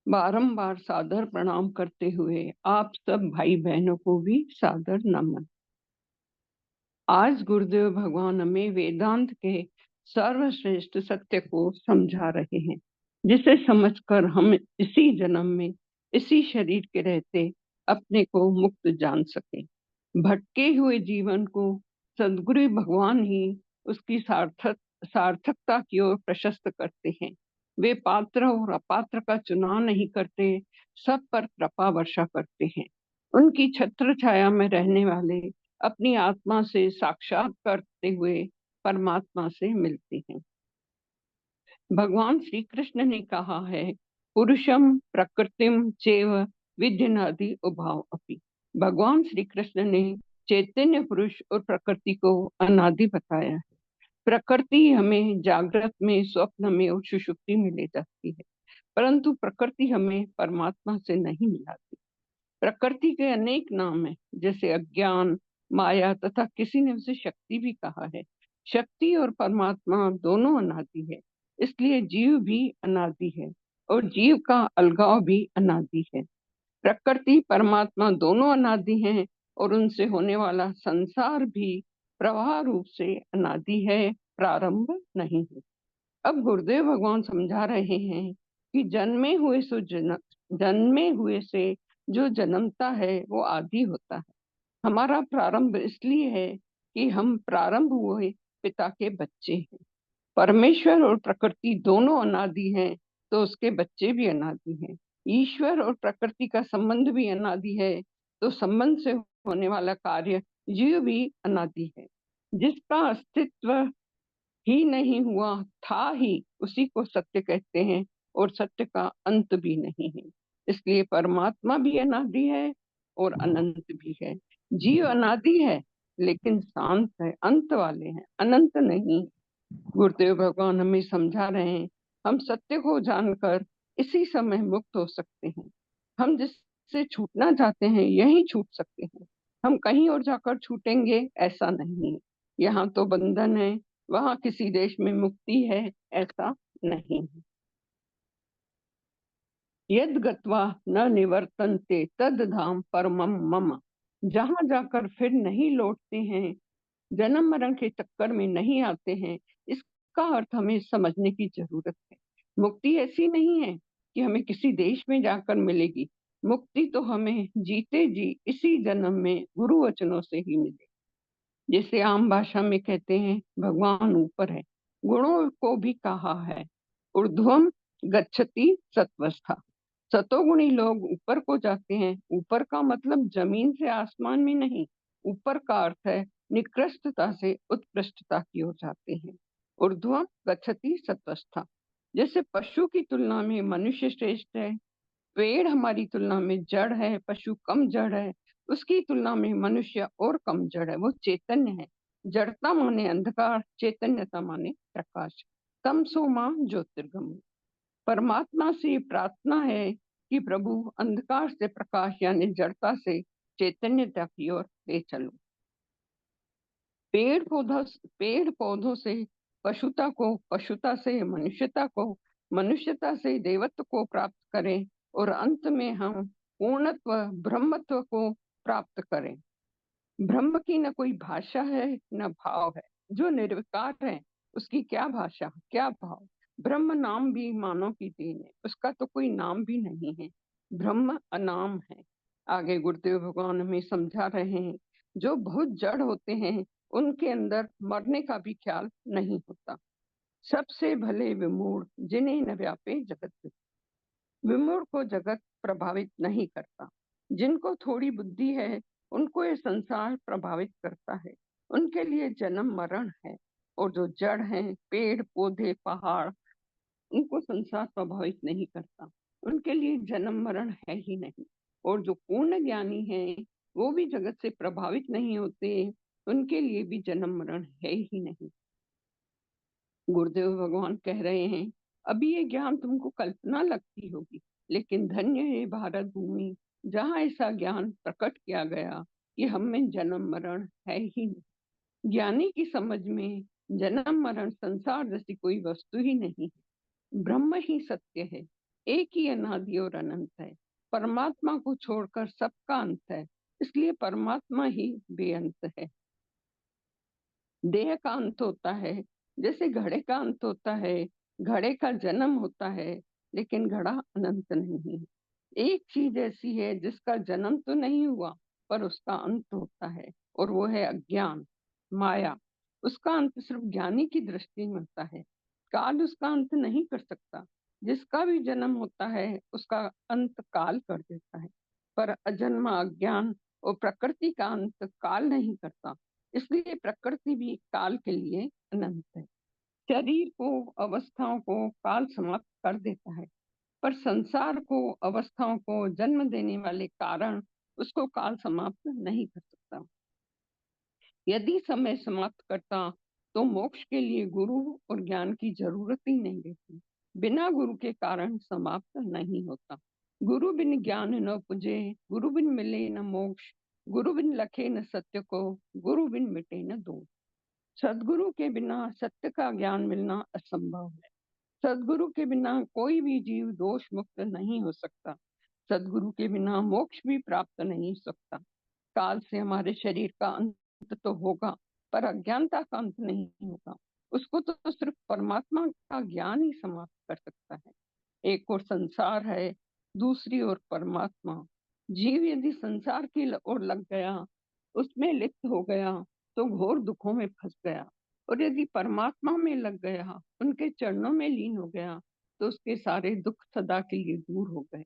बारंबार सादर प्रणाम करते हुए आप सब भाई बहनों को भी सादर नमन। आज गुरुदेव भगवान हमें वेदांत के सर्वश्रेष्ठ सत्य को समझा रहे हैं, जिसे समझकर हम इसी जन्म में इसी शरीर के रहते अपने को मुक्त जान सके। भटके हुए जीवन को सद्गुरु भगवान ही उसकी सार्थकता की ओर प्रशस्त करते हैं। वे पात्र और अपात्र का चुनाव नहीं करते, सब पर कृपा वर्षा करते हैं। उनकी छत्र छाया में रहने वाले अपनी आत्मा से साक्षात करते हुए परमात्मा से मिलते हैं। भगवान श्री कृष्ण ने कहा है, पुरुषम प्रकृतिम चैव विध्यनादि उभाव अपि। भगवान श्री कृष्ण ने चैतन्य पुरुष और प्रकृति को अनादि बताया है। प्रकृति हमें जागृत में, स्वप्न में और सुषुप्ति में ले जाती है, परंतु प्रकृति हमें परमात्मा से नहीं मिलाती। प्रकृति के अनेक नाम हैं, जैसे अज्ञान, माया तथा किसी ने उसे शक्ति भी कहा है। शक्ति और परमात्मा दोनों अनादि है, इसलिए जीव भी अनादि है और जीव का अलगाव भी अनादि है। प्रकृति परमात्मा दोनों अनादि हैं और उनसे होने वाला संसार भी प्रवाह रूप से अनादि है, प्रारंभ नहीं है। अब गुरुदेव भगवान समझा रहे हैं कि जन्मे हुए से जो जन्मता है वो आदि होता है। हमारा प्रारंभ इसलिए है कि हम प्रारंभ हुए पिता के बच्चे हैं। परमेश्वर और प्रकृति दोनों अनादि हैं, तो उसके बच्चे भी अनादि हैं। ईश्वर और प्रकृति का संबंध भी अनादि है, तो संबंध से होने वाला कार्य जीव भी अनादि है। जिसका अस्तित्व ही नहीं हुआ था ही, उसी को सत्य कहते हैं, और सत्य का अंत भी नहीं है। इसलिए परमात्मा भी अनादि है और अनंत भी है। जीव अनादि है लेकिन शांत है, अंत वाले हैं, अनंत नहीं। गुरुदेव भगवान हमें समझा रहे हैं, हम सत्य को जानकर इसी समय मुक्त हो सकते हैं। हम जिससे छूटना चाहते हैं यही छूट सकते हैं। हम कहीं और जाकर छूटेंगे ऐसा नहीं है। यहाँ तो बंधन है, वहां किसी देश में मुक्ति है, ऐसा नहीं है। यद गत्वा न निवर्तन्ते तद धाम परमम मम। जहां जाकर फिर नहीं लौटते हैं, जन्म मरण के चक्कर में नहीं आते हैं, इसका अर्थ हमें समझने की जरूरत है। मुक्ति ऐसी नहीं है कि हमें किसी देश में जाकर मिलेगी। मुक्ति तो हमें जीते जी इसी जन्म में गुरु वचनों से ही मिले। जैसे आम भाषा में कहते हैं भगवान ऊपर है, गुणों को भी कहा है ऊर्ध्वम गच्छति सत्वस्था। सतोगुणी लोग ऊपर को जाते हैं। ऊपर का मतलब जमीन से आसमान में नहीं, ऊपर का अर्थ है निकृष्टता से उत्कृष्टता की ओर जाते हैं। ऊर्ध्वम गच्छति सत्वस्था। जैसे पशु की तुलना में मनुष्य श्रेष्ठ है, पेड़ हमारी तुलना में जड़ है, पशु कम जड़ है, उसकी तुलना में मनुष्य और कम जड़ है, वो चैतन्य है। जड़ता माने अंधकार, चैतन्यता माने प्रकाश। तमसो मां ज्योतिर्गम। परमात्मा से प्रार्थना है कि प्रभु अंधकार से प्रकाश यानी जड़ता से चैतन्यता की ओर ले चलो। पेड़ पौधों से पशुता को, पशुता से मनुष्यता को, मनुष्यता से देवत्व को प्राप्त करें और अंत में हम पूर्णत्व ब्रह्मत्व को प्राप्त करें। ब्रह्म की न कोई भाषा है न भाव है। जो निर्विकार है उसकी क्या भाषा, क्या भाव। ब्रह्म नाम भी मानव की देन है, उसका तो कोई नाम भी नहीं है। ब्रह्म अनाम है। आगे गुरुदेव भगवान हमें समझा रहे हैं, जो बहुत जड़ होते हैं उनके अंदर मरने का भी ख्याल नहीं होता। सबसे भले विमूढ़ जिन्हें न व्यापे जगत। विमूढ़ को जगत प्रभावित नहीं करता। जिनको थोड़ी बुद्धि है उनको ये संसार प्रभावित करता है। उनके लिए जन्म मरण है। और जो जड़ हैं, पेड़ पौधे पहाड़, उनको संसार प्रभावित नहीं करता। उनके लिए जन्म मरण है ही नहीं। और जो पूर्ण ज्ञानी है वो भी जगत से प्रभावित नहीं होते, उनके लिए भी जन्म मरण है ही नहीं। गुरुदेव भगवान कह रहे हैं, अभी ये ज्ञान तुमको कल्पना लगती होगी, लेकिन धन्य है भारत भूमि जहाँ ऐसा ज्ञान प्रकट किया गया कि हम में जन्म मरण है ही नहीं। ज्ञानी की समझ में जन्म मरण संसार जैसी कोई वस्तु ही नहीं है। ब्रह्म ही सत्य है, एक ही अनादि और अनंत है। परमात्मा को छोड़कर सबका अंत है, इसलिए परमात्मा ही बेअंत है। देह का अंत होता है, जैसे घड़े का अंत होता है। घड़े का जन्म होता है लेकिन घड़ा अनंत नहीं है। एक चीज ऐसी है जिसका जन्म तो नहीं हुआ पर उसका अंत होता है, और वो है अज्ञान, माया। उसका अंत सिर्फ ज्ञानी की दृष्टि में होता है। काल उसका अंत नहीं कर सकता। जिसका भी जन्म होता है उसका अंत काल कर देता है, पर अजन्मा अज्ञान और प्रकृति का अंत काल नहीं करता। इसलिए प्रकृति भी काल के लिए अनंत है। शरीर को, अवस्थाओं को काल समाप्त कर देता है, पर संसार को, अवस्थाओं को जन्म देने वाले कारण उसको काल समाप्त नहीं कर सकता। यदि समय समाप्त करता तो मोक्ष के लिए गुरु और ज्ञान की जरूरत ही नहीं रहती। बिना गुरु के कारण समाप्त नहीं होता। गुरु बिन ज्ञान न पुजे, गुरु बिन मिले न मोक्ष, गुरु बिन लखे न सत्य को, गुरु बिन मिटे न दोष। सदगुरु के बिना सत्य का ज्ञान मिलना असंभव है। सदगुरु के बिना कोई भी जीव दोष मुक्त नहीं हो सकता। सदगुरु के बिना मोक्ष भी प्राप्त नहीं हो सकता। काल से हमारे शरीर का अंत तो होगा, पर अज्ञानता का अंत नहीं होगा। उसको तो सिर्फ परमात्मा का ज्ञान ही समाप्त कर सकता है। एक और संसार है, दूसरी ओर परमात्मा। जीव यदि संसार की ओर लग गया, उसमें लिप्त हो गया, तो घोर दुखों में फंस गया। और यदि परमात्मा में लग गया, उनके चरणों में लीन हो गया, तो उसके सारे दुख सदा के लिए दूर हो गए।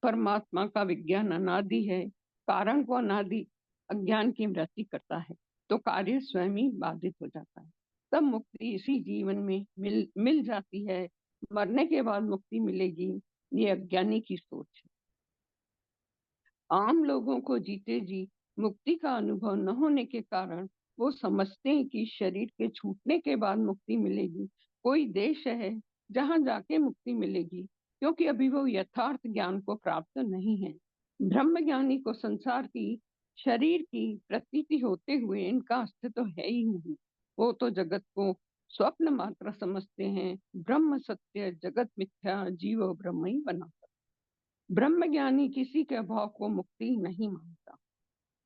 परमात्मा का विज्ञान अनादि है, कारण को अनादि अज्ञान की वृत्ति करता है तो कार्य स्वयं ही बाधित हो जाता है। तब मुक्ति इसी जीवन में मिल जाती है। मरने के बाद मुक्ति मिलेगी, ये अज्ञानी की सोच है। आम लोगों को जीते जी मुक्ति का अनुभव न होने के कारण वो समझते हैं कि शरीर के छूटने के बाद मुक्ति मिलेगी। कोई देश है जहां जाके मुक्ति मिलेगी, क्योंकि अभी वो यथार्थ ज्ञान को प्राप्त नहीं है। ब्रह्म ज्ञानी को संसार की, शरीर की प्रतीति होते हुए इनका अस्तित्व है ही नहीं। वो तो जगत को स्वप्न मात्र समझते हैं। ब्रह्म सत्य, जगत मिथ्या, जीव ब्रह्म ही बना। ब्रह्म ज्ञानी किसी के अभाव को मुक्ति नहीं मानता।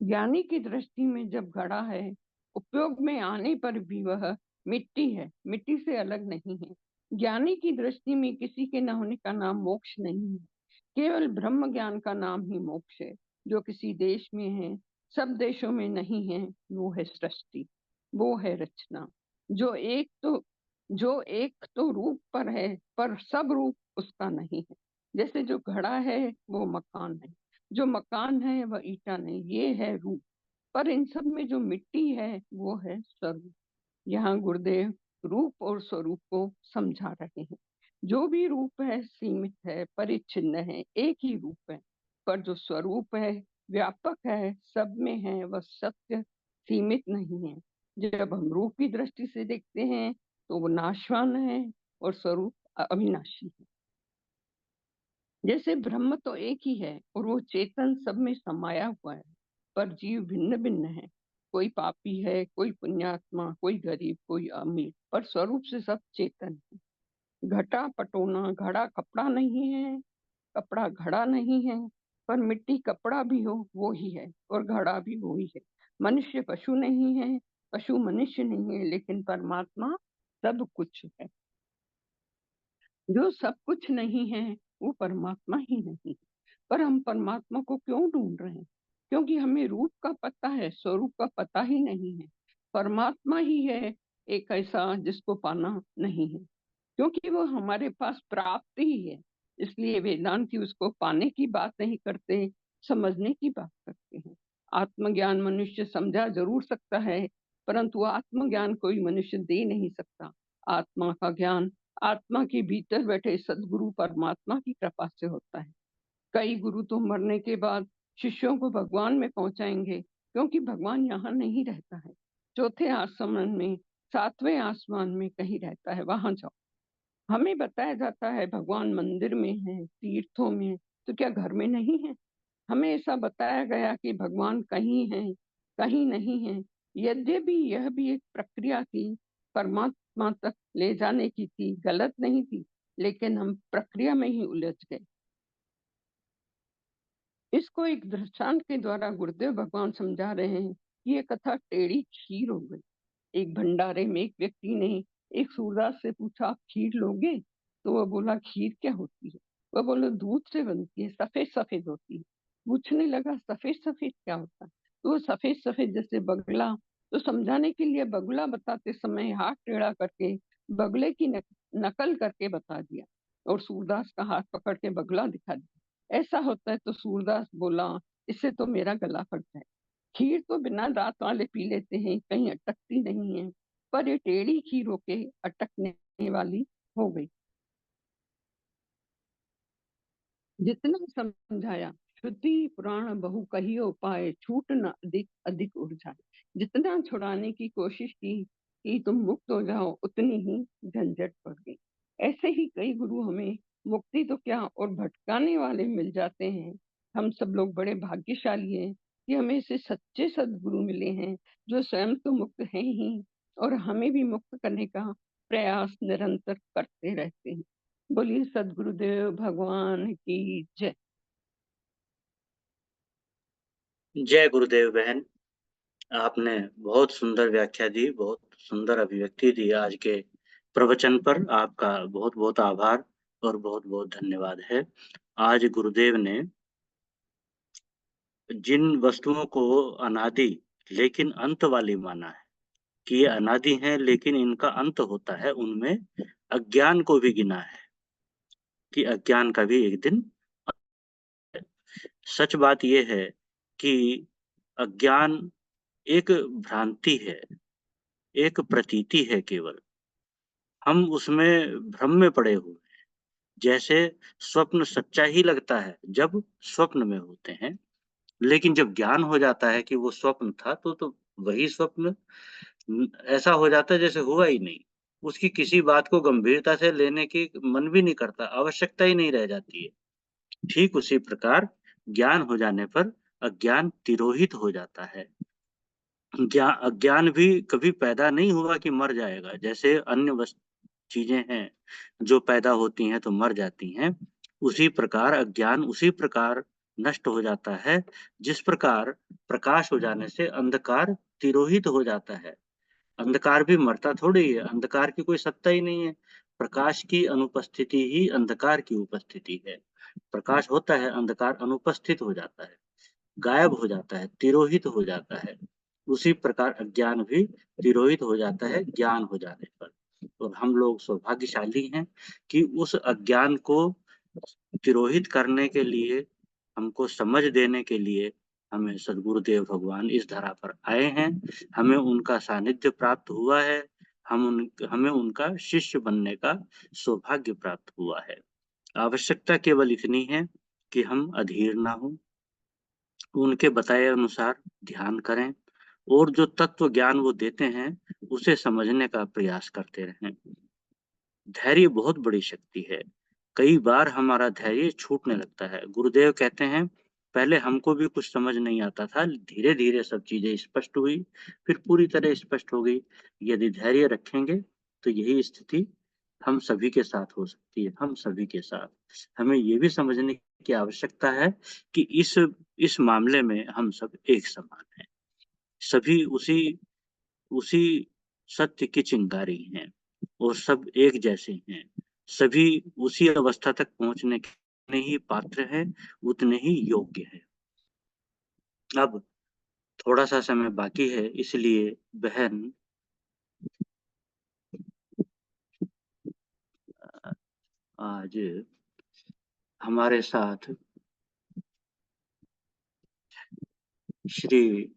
ज्ञानी की दृष्टि में जब घड़ा है, उपयोग में आने पर भी वह मिट्टी है, मिट्टी से अलग नहीं है। ज्ञानी की दृष्टि में किसी के न होने का नाम मोक्ष नहीं है। केवल ब्रह्म ज्ञान का नाम ही मोक्ष है, जो किसी देश में है, सब देशों में नहीं है। वो है सृष्टि, वो है रचना। जो एक तो रूप पर है, पर सब रूप उसका नहीं है। जैसे जो घड़ा है वो मकान है, जो मकान है वह ईटा नहीं, ये है रूप। पर इन सब में जो मिट्टी है वो है स्वरूप। यहाँ गुरुदेव रूप और स्वरूप को समझा रहे हैं। जो भी रूप है सीमित है, परिच्छिन्न है, एक ही रूप है। पर जो स्वरूप है व्यापक है, सब में है, वह सत्य सीमित नहीं है। जब हम रूप की दृष्टि से देखते हैं तो वो नाशवान है और स्वरूप अविनाशी है। जैसे ब्रह्म तो एक ही है और वो चेतन सब में समाया हुआ है, पर जीव भिन्न भिन्न है। कोई पापी है, कोई पुण्यात्मा, कोई गरीब, कोई अमीर, पर स्वरूप से सब चेतन है। घटा पटोना, घड़ा कपड़ा नहीं है, कपड़ा घड़ा नहीं है, पर मिट्टी कपड़ा भी हो वो ही है और घड़ा भी वो ही है। मनुष्य पशु नहीं है, पशु मनुष्य नहीं है, लेकिन परमात्मा सब कुछ है। जो सब कुछ नहीं है वो परमात्मा ही नहीं है। पर हम परमात्मा को क्यों ढूंढ रहे हैं? क्योंकि हमें रूप का पता है, स्वरूप का पता ही नहीं है। परमात्मा ही है एक ऐसा जिसको पाना नहीं है, क्योंकि वो हमारे पास प्राप्त ही है। इसलिए वेदांती उसको पाने की बात नहीं करते, समझने की बात करते हैं। आत्मज्ञान मनुष्य समझा जरूर सकता है, परंतु आत्मज्ञान कोई मनुष्य दे नहीं सकता। आत्मा का ज्ञान आत्मा के भीतर बैठे सदगुरु परमात्मा की कृपा से होता है। कई गुरु तो मरने के बाद शिष्यों को भगवान में पहुंचाएंगे, क्योंकि भगवान यहाँ नहीं रहता है। चौथे आसमान में, सातवें आसमान में कहीं रहता है, वहां जाओ। हमें बताया जाता है भगवान मंदिर में है, तीर्थों में, तो क्या घर में नहीं है? हमें ऐसा बताया गया कि भगवान कहीं है, कहीं नहीं है। यद्यपि यह भी एक प्रक्रिया थी, परमात्मा तक ले जाने की थी, गलत नहीं थी, लेकिन हम प्रक्रिया में ही उलझ गए। इसको एक दृष्टांत के द्वारा गुरुदेव भगवान समझा रहे हैं कि ये कथा टेढ़ी खीर हो गई। एक भंडारे में एक व्यक्ति ने एक सूरदास से पूछा, आप खीर लोगे? तो वह बोला, खीर क्या होती है? वह बोला, दूध से बनती है, सफेद सफेद होती है। पूछने लगा, सफेद सफेद क्या होता है? तो वो सफेद सफेद जैसे बगुला। तो समझाने के लिए बगुला बताते समय हाथ टेढ़ा करके बगुले की नकल करके बता दिया और सूरदास का हाथ पकड़ के बगुला दिखा दिया। ऐसा होता है। तो सूरदास बोला, इससे तो मेरा गला फट जाए। खीर तो बिना दांत वाले पी लेते हैं, कहीं अटकती नहीं है, पर ये टेढ़ी खीर होके अटकने वाली हो गई। जितना समझाया, श्रुति पुराण बहु कहियो पाए, छूट न अधिक अधिक उलझाए। जितना छुड़ाने की कोशिश की कि तुम मुक्त हो जाओ, उतनी ही झंझट बढ़ गई। ऐसे ही कई गुरु हमें मुक्ति तो क्या और भटकाने वाले मिल जाते हैं। हम सब लोग बड़े भाग्यशाली हैं कि हमें ऐसे सच्चे सदगुरु मिले हैं, जो स्वयं तो मुक्त हैं ही और हमें भी मुक्त करने का प्रयास निरंतर करते रहते हैं। बोलिए सदगुरुदेव भगवान की जय। जय गुरुदेव बहन। आपने बहुत सुंदर व्याख्या दी, बहुत सुंदर अभिव्यक्ति दी आज के प्रवचन पर। आपका बहुत बहुत आभार और बहुत बहुत धन्यवाद है। आज गुरुदेव ने जिन वस्तुओं को अनादि लेकिन अंत वाली माना है कि ये अनादि हैं लेकिन इनका अंत होता है, उनमें अज्ञान को भी गिना है कि अज्ञान का भी एक दिन सच बात यह है कि अज्ञान एक भ्रांति है, एक प्रतीति है केवल। हम उसमें भ्रम में पड़े हुए हैं। जैसे स्वप्न सच्चा ही लगता है जब स्वप्न में होते हैं, लेकिन जब ज्ञान हो जाता है कि वो स्वप्न था तो वही स्वप्न ऐसा हो जाता है जैसे हुआ ही नहीं। उसकी किसी बात को गंभीरता से लेने की मन भी नहीं करता, आवश्यकता ही नहीं रह जाती है। ठीक उसी प्रकार ज्ञान हो जाने पर अज्ञान तिरोहित हो जाता है। अज्ञान भी कभी पैदा नहीं हुआ कि मर जाएगा। जैसे अन्य चीजें हैं जो पैदा होती हैं तो मर जाती हैं, उसी प्रकार अज्ञान उसी प्रकार नष्ट हो जाता है जिस प्रकार प्रकाश हो जाने से अंधकार तिरोहित हो जाता है। अंधकार भी मरता थोड़ी है, अंधकार की कोई सत्ता ही नहीं है। प्रकाश की अनुपस्थिति ही अंधकार की उपस्थिति है। प्रकाश होता है, अंधकार अनुपस्थित हो जाता है, गायब हो जाता है, तिरोहित हो जाता है। उसी प्रकार अज्ञान भी तिरोहित हो जाता है ज्ञान हो जाने पर। और हम लोग सौभाग्यशाली हैं कि उस अज्ञान को तिरोहित करने के लिए, हमको समझ देने के लिए हमें सद्गुरुदेव भगवान इस धरा पर आए हैं। हमें उनका सानिध्य प्राप्त हुआ है। हमें उनका शिष्य बनने का सौभाग्य प्राप्त हुआ है। आवश्यकता केवल इतनी है कि हम अधीर ना हो, उनके बताए अनुसार ध्यान करें और जो तत्व ज्ञान वो देते हैं उसे समझने का प्रयास करते रहें। धैर्य बहुत बड़ी शक्ति है। कई बार हमारा धैर्य छूटने लगता है। गुरुदेव कहते हैं पहले हमको भी कुछ समझ नहीं आता था, धीरे धीरे सब चीजें स्पष्ट हुई, फिर पूरी तरह स्पष्ट हो गई। यदि धैर्य रखेंगे तो यही स्थिति हम सभी के साथ हो सकती है। हम सभी के साथ हमें ये भी समझने की आवश्यकता है कि इस मामले में हम सब एक समान हैं। सभी उसी उसी सत्य की चिंगारी हैं और सब एक जैसे हैं। सभी उसी अवस्था तक पहुंचने के ही पात्र हैं, उतने ही योग्य हैं। अब थोड़ा सा समय बाकी है, इसलिए बहन आज हमारे साथ श्री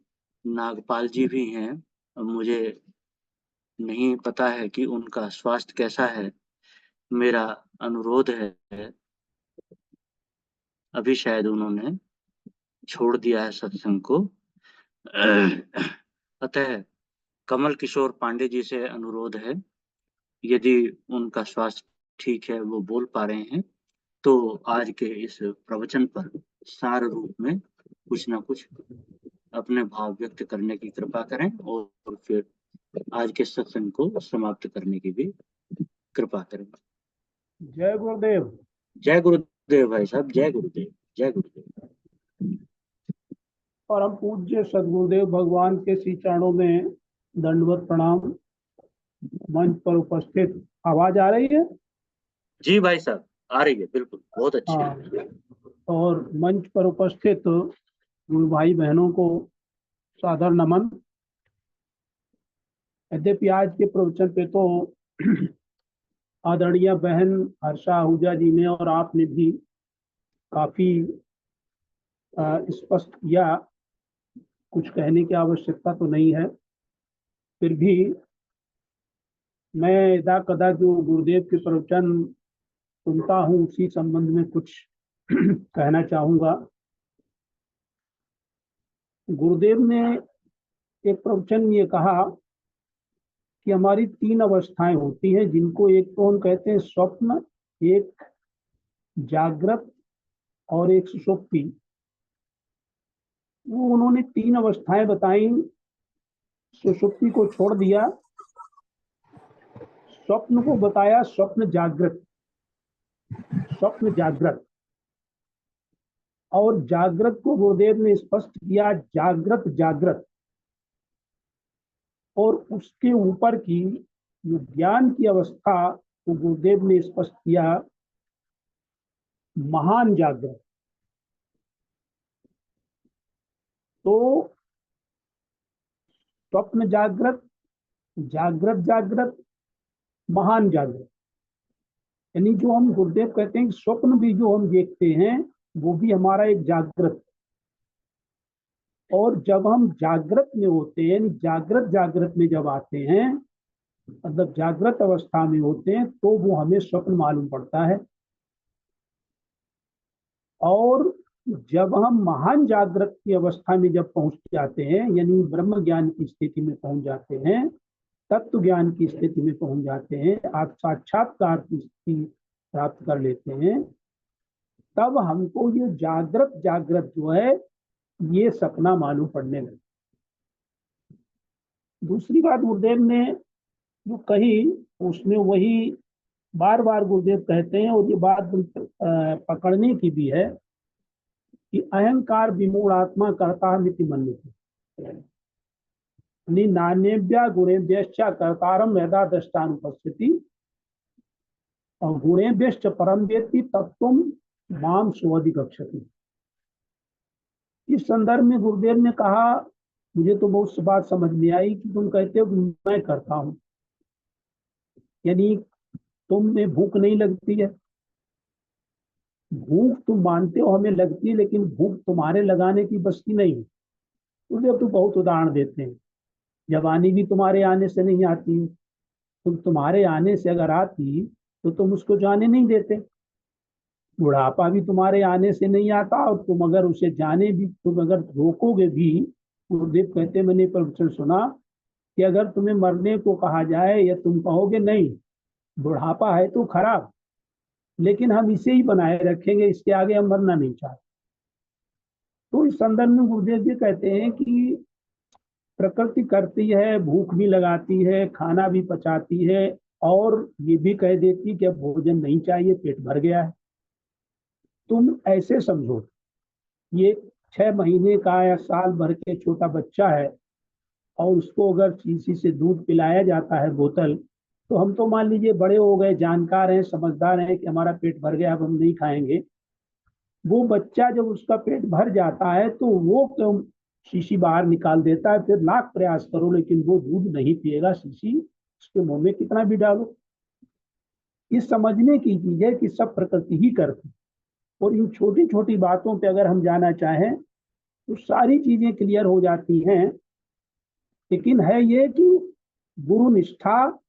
नागपाल जी भी हैं। मुझे नहीं पता है कि उनका स्वास्थ्य कैसा है। मेरा अनुरोध है, अभी शायद उन्होंने छोड़ दिया है सत्संग को। अतः कमल किशोर पांडे जी से अनुरोध है, यदि उनका स्वास्थ्य ठीक है, वो बोल पा रहे हैं, तो आज के इस प्रवचन पर सार रूप में कुछ ना कुछ अपने भाव व्यक्त करने की कृपा करें और फिर आज के सत्संग को समाप्त करने की भी कृपा करें। जय गुरुदेव। जय गुरुदेव भाई साहब, जय गुरुदेव, जय गुरुदेव। परम पूज्य सदगुरुदेव भगवान के श्री चरणों में दंडवत प्रणाम। मंच पर उपस्थित आवाज आ रही है? जी भाई साहब, आ रही है, बिल्कुल, बहुत अच्छी। हाँ, और मंच पर उपस्थित गुरु भाई बहनों को सादर नमन। यद्यपि आज के प्रवचन पे तो आदरणीय बहन हर्षा आहूजा जी ने और आपने भी काफी स्पष्ट किया, कुछ कहने की आवश्यकता तो नहीं है। फिर भी मैं यदा कदा जो गुरुदेव के प्रवचन सुनता हूँ उसी संबंध में कुछ कहना चाहूंगा। गुरुदेव ने एक प्रवचन में ये कहा कि हमारी 3 अवस्थाएं होती हैं, जिनको एक तो हम कहते हैं स्वप्न, एक जागृत और एक सुषुप्ति। वो उन्होंने 3 अवस्थाएं बताई, सुषुप्ति को छोड़ दिया, स्वप्न को बताया, स्वप्न जागृत, स्वप्न जागृत। और जागृत को गुरुदेव ने स्पष्ट किया जागृत जागृत। और उसके ऊपर की जो ज्ञान की अवस्था को गुरुदेव ने स्पष्ट किया महान जागृत। तो स्वप्न जागृत, जागृत जागृत, महान जागृत, यानी जो हम गुरुदेव कहते हैं स्वप्न भी जो हम देखते हैं वो भी हमारा एक जागृत। और जब हम जागृत में होते हैं, जागृत में जब आते हैं, मतलब जागृत अवस्था में होते हैं, तो वो हमें स्वप्न मालूम पड़ता है। और जब हम महान जागृत की अवस्था में जब पहुंच जाते हैं, यानी ब्रह्म ज्ञान की स्थिति में पहुंच जाते हैं, तत्व ज्ञान की स्थिति में पहुंच जाते हैं, आप साक्षात्कार की स्थिति प्राप्त कर लेते हैं, तब हमको ये जागृत जो है ये सपना मालूम पड़ने लगे। दूसरी बात गुरुदेव ने जो कही, उसमें वही बार बार गुरुदेव कहते हैं, और ये बात पकड़ने की भी है कि अहंकार विमूढ़ आत्मा कर्ता मिति मन्यते, नान्येभ्यः गुणेभ्यश्च कर्तारं यदा दृष्टानुपस्थिति और गुणेभ्यश्च परं वेत्ति तत्त्वं मां सुअधिगच्छति। इस संदर्भ में गुरुदेव ने कहा, मुझे तो बहुत सी बात समझ में आई कि तुम कहते हो कि मैं करता हूं, यानी तुम में भूख नहीं लगती है। भूख तुम मानते हो हमें लगती है, लेकिन भूख तुम्हारे लगाने की बस की नहीं। गुरुदेव तो बहुत उदाहरण देते हैं, जवानी भी तुम्हारे आने से नहीं आती, तुम्हारे आने से अगर आती तो तुम उसको जाने नहीं देते। बुढ़ापा भी तुम्हारे आने से नहीं आता, और तुम अगर उसे जाने भी, तुम अगर रोकोगे भी, गुरुदेव कहते, मैंने प्रवचन सुना कि अगर तुम्हें मरने को कहा जाए या तुम कहोगे नहीं बुढ़ापा है तो खराब, लेकिन हम इसे ही बनाए रखेंगे, इसके आगे हम मरना नहीं चाहते। तो इस संदर्भ में गुरुदेव जी कहते हैं कि प्रकृति करती है, भूख भी लगाती है, खाना भी पचाती है, और ये भी कह देती कि अब भोजन नहीं चाहिए, पेट भर गया है। तुम ऐसे समझो, ये 6 महीने का या साल भर के छोटा बच्चा है, और उसको अगर शीशी से दूध पिलाया जाता है बोतल, तो हम तो मान लीजिए बड़े हो गए, जानकार हैं, समझदार हैं कि हमारा पेट भर गया, अब हम नहीं खाएंगे। वो बच्चा जब उसका पेट भर जाता है तो वो क्यों शीशी बाहर निकाल देता है, फिर लाख प्रयास करो लेकिन वो दूध नहीं पिएगा, शीशी उसके मुंह में कितना भी डालो। ये समझने की चीज है कि सब प्रकृति ही करती, और इन छोटी छोटी बातों पे अगर हम जाना चाहें तो सारी चीजें क्लियर हो जाती हैं। लेकिन है ये कि गुरु निष्ठा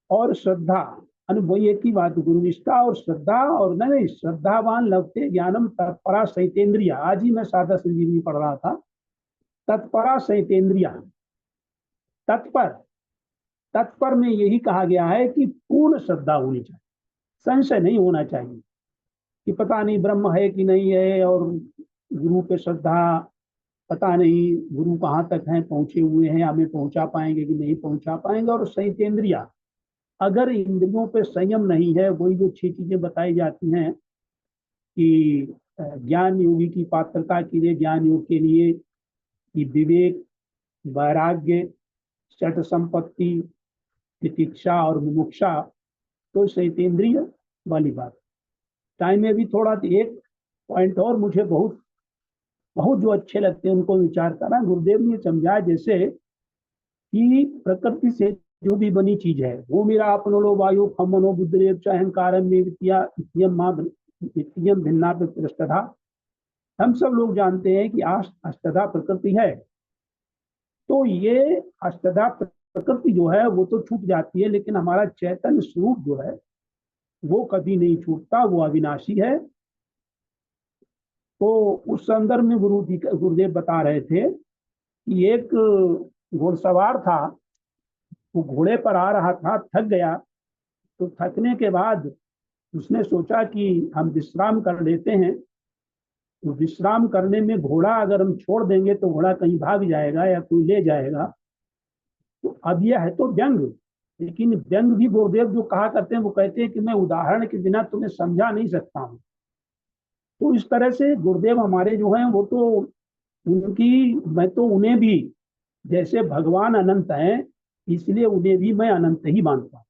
और श्रद्धा, वही एक ही बात, गुरु निष्ठा और श्रद्धा, और नहीं, श्रद्धावान लभते ज्ञानम तत्परा सहितेन्द्रिया। आज ही मैं सादा संजीवनी पढ़ रहा था, तत्परा सहितेन्द्रिया। तत्पर में यही कहा गया है कि पूर्ण श्रद्धा होनी चाहिए, संशय नहीं होना चाहिए कि पता नहीं ब्रह्म है कि नहीं है, और गुरु पे श्रद्धा, पता नहीं गुरु कहाँ तक हैं, पहुंचे हुए हैं, हमें पहुंचा पाएंगे कि नहीं पहुंचा पाएंगे। और सहितेन्द्रिया, अगर इंद्रियों पे संयम नहीं है, वही जो 6 चीजें बताई जाती हैं कि ज्ञान योगी की पात्रता के लिए, ज्ञान योग के लिए कि विवेक, वैराग्य, षट संपत्ति, तितिक्षा और मुमुक्षा, तो सहितेन्द्रिय वाली बात। टाइम में भी थोड़ा एक पॉइंट और मुझे बहुत जो अच्छे लगते हैं उनको विचार करा। गुरुदेव ने समझाया जैसे कि प्रकृति से जो भी बनी चीज है, वो मेरा अपनो वायु खमनो बुद्धरेव अहंकार में भिन्ना पृष्ठधा। हम सब लोग जानते हैं कि अष्टधा प्रकृति है, तो ये अष्टधा प्रकृति जो है वो तो छूट जाती है, लेकिन हमारा चैतन्य स्वरूप जो है वो कभी नहीं छूटता, वो अविनाशी है। तो उस संदर्भ में गुरुदेव बता रहे थे कि एक घोड़सवार था, वो घोड़े पर आ रहा था, थक गया, तो थकने के बाद उसने सोचा कि हम विश्राम कर लेते हैं। तो विश्राम करने में घोड़ा अगर हम छोड़ देंगे तो घोड़ा कहीं भाग जाएगा या कोई ले जाएगा। तो अब यह है तो व्यंग, लेकिन व्यंग भी गुरुदेव जो कहा करते हैं, वो कहते हैं कि मैं उदाहरण के बिना तुम्हें समझा नहीं सकता हूँ। तो इस तरह से गुरुदेव हमारे जो हैं वो तो उनकी, मैं तो उन्हें भी, जैसे भगवान अनंत हैं इसलिए उन्हें भी मैं अनंत ही मानता हूँ।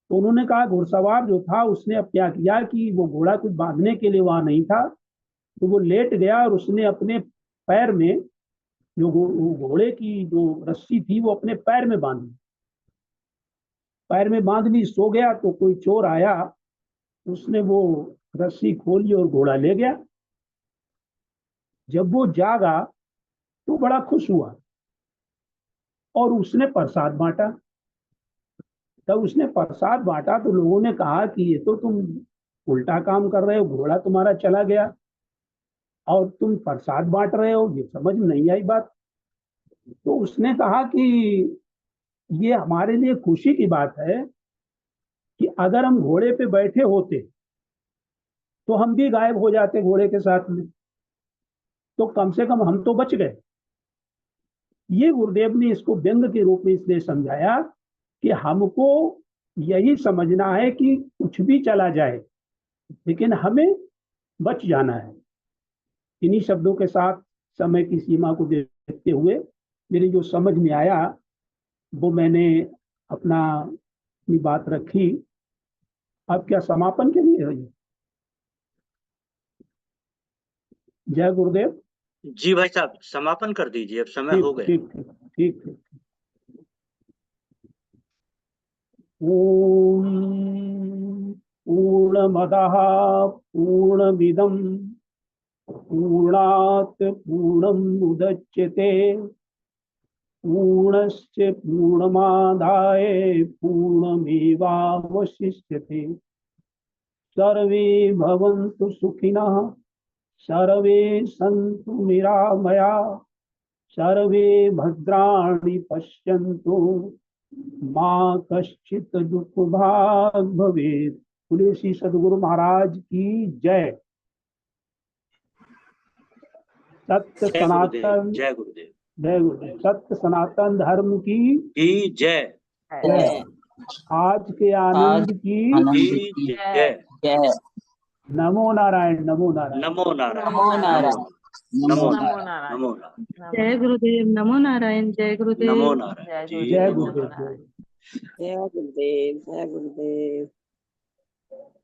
तो उन्होंने कहा घुड़सवार जो था उसने अब क्या किया कि वो घोड़ा कुछ बांधने के लिए वहां नहीं था, तो वो लेट गया और उसने अपने पैर में जो घोड़े की जो रस्सी थी वो अपने पैर में बांध ली। पैर में बांध ली, सो गया। तो कोई चोर आया, उसने वो रस्सी खोली और घोड़ा ले गया। जब वो जागा तो बड़ा खुश हुआ और उसने प्रसाद बांटा। तब उसने प्रसाद बांटा तो लोगों ने कहा कि ये तो तुम उल्टा काम कर रहे हो, घोड़ा तुम्हारा चला गया और तुम प्रसाद बांट रहे हो, ये समझ में नहीं आई बात। तो उसने कहा कि ये हमारे लिए खुशी की बात है कि अगर हम घोड़े पे बैठे होते तो हम भी गायब हो जाते घोड़े के साथ में, तो कम से कम हम तो बच गए। ये गुरुदेव ने इसको व्यंग के रूप में इसलिए समझाया कि हमको यही समझना है कि कुछ भी चला जाए लेकिन हमें बच जाना है। इन्हीं शब्दों के साथ समय की सीमा को देखते हुए मेरी जो समझ में आया वो मैंने अपनी बात रखी। अब क्या समापन के लिए है? जय गुरुदेव। जी भाई साहब, समापन कर दीजिए, अब समय ठीक हो गया। ठीक ठीक ठीक ठीक। ओम पूर्णमदः पूर्णमिदं पूर्णात् पूर्णमुदच्यते पूर्णस्य पूर्णमादाय पूर्णमेवावशिष्यते। सर्वे भवन्तु सुखिनः, सर्वे सन्तु निरामया, सर्वे भद्राणि पश्यन्तु, माँ कश्चित दुख भाग भवेत्। बोले श्री सद्गुरु महाराज की जय। सत्य जय गुरुदेव, सनातन, जय गुरुदेव जय गुरुदेव। सत्य सनातन धर्म की जय। जय। आज के आनंद की जय। नमो नारायण, नमो नारायण। नमो नारायण, नमो नारायण। नमो नमो नारायण, नारायण। नमो नारायण, जय गुरुदेव। नमो नारायण। जय गुरुदेव। नमो नारायण। जय जय गुरुदेव, नमो गुरुदेव। नारायण। जय गुरुदेव। जय गुरुदेव।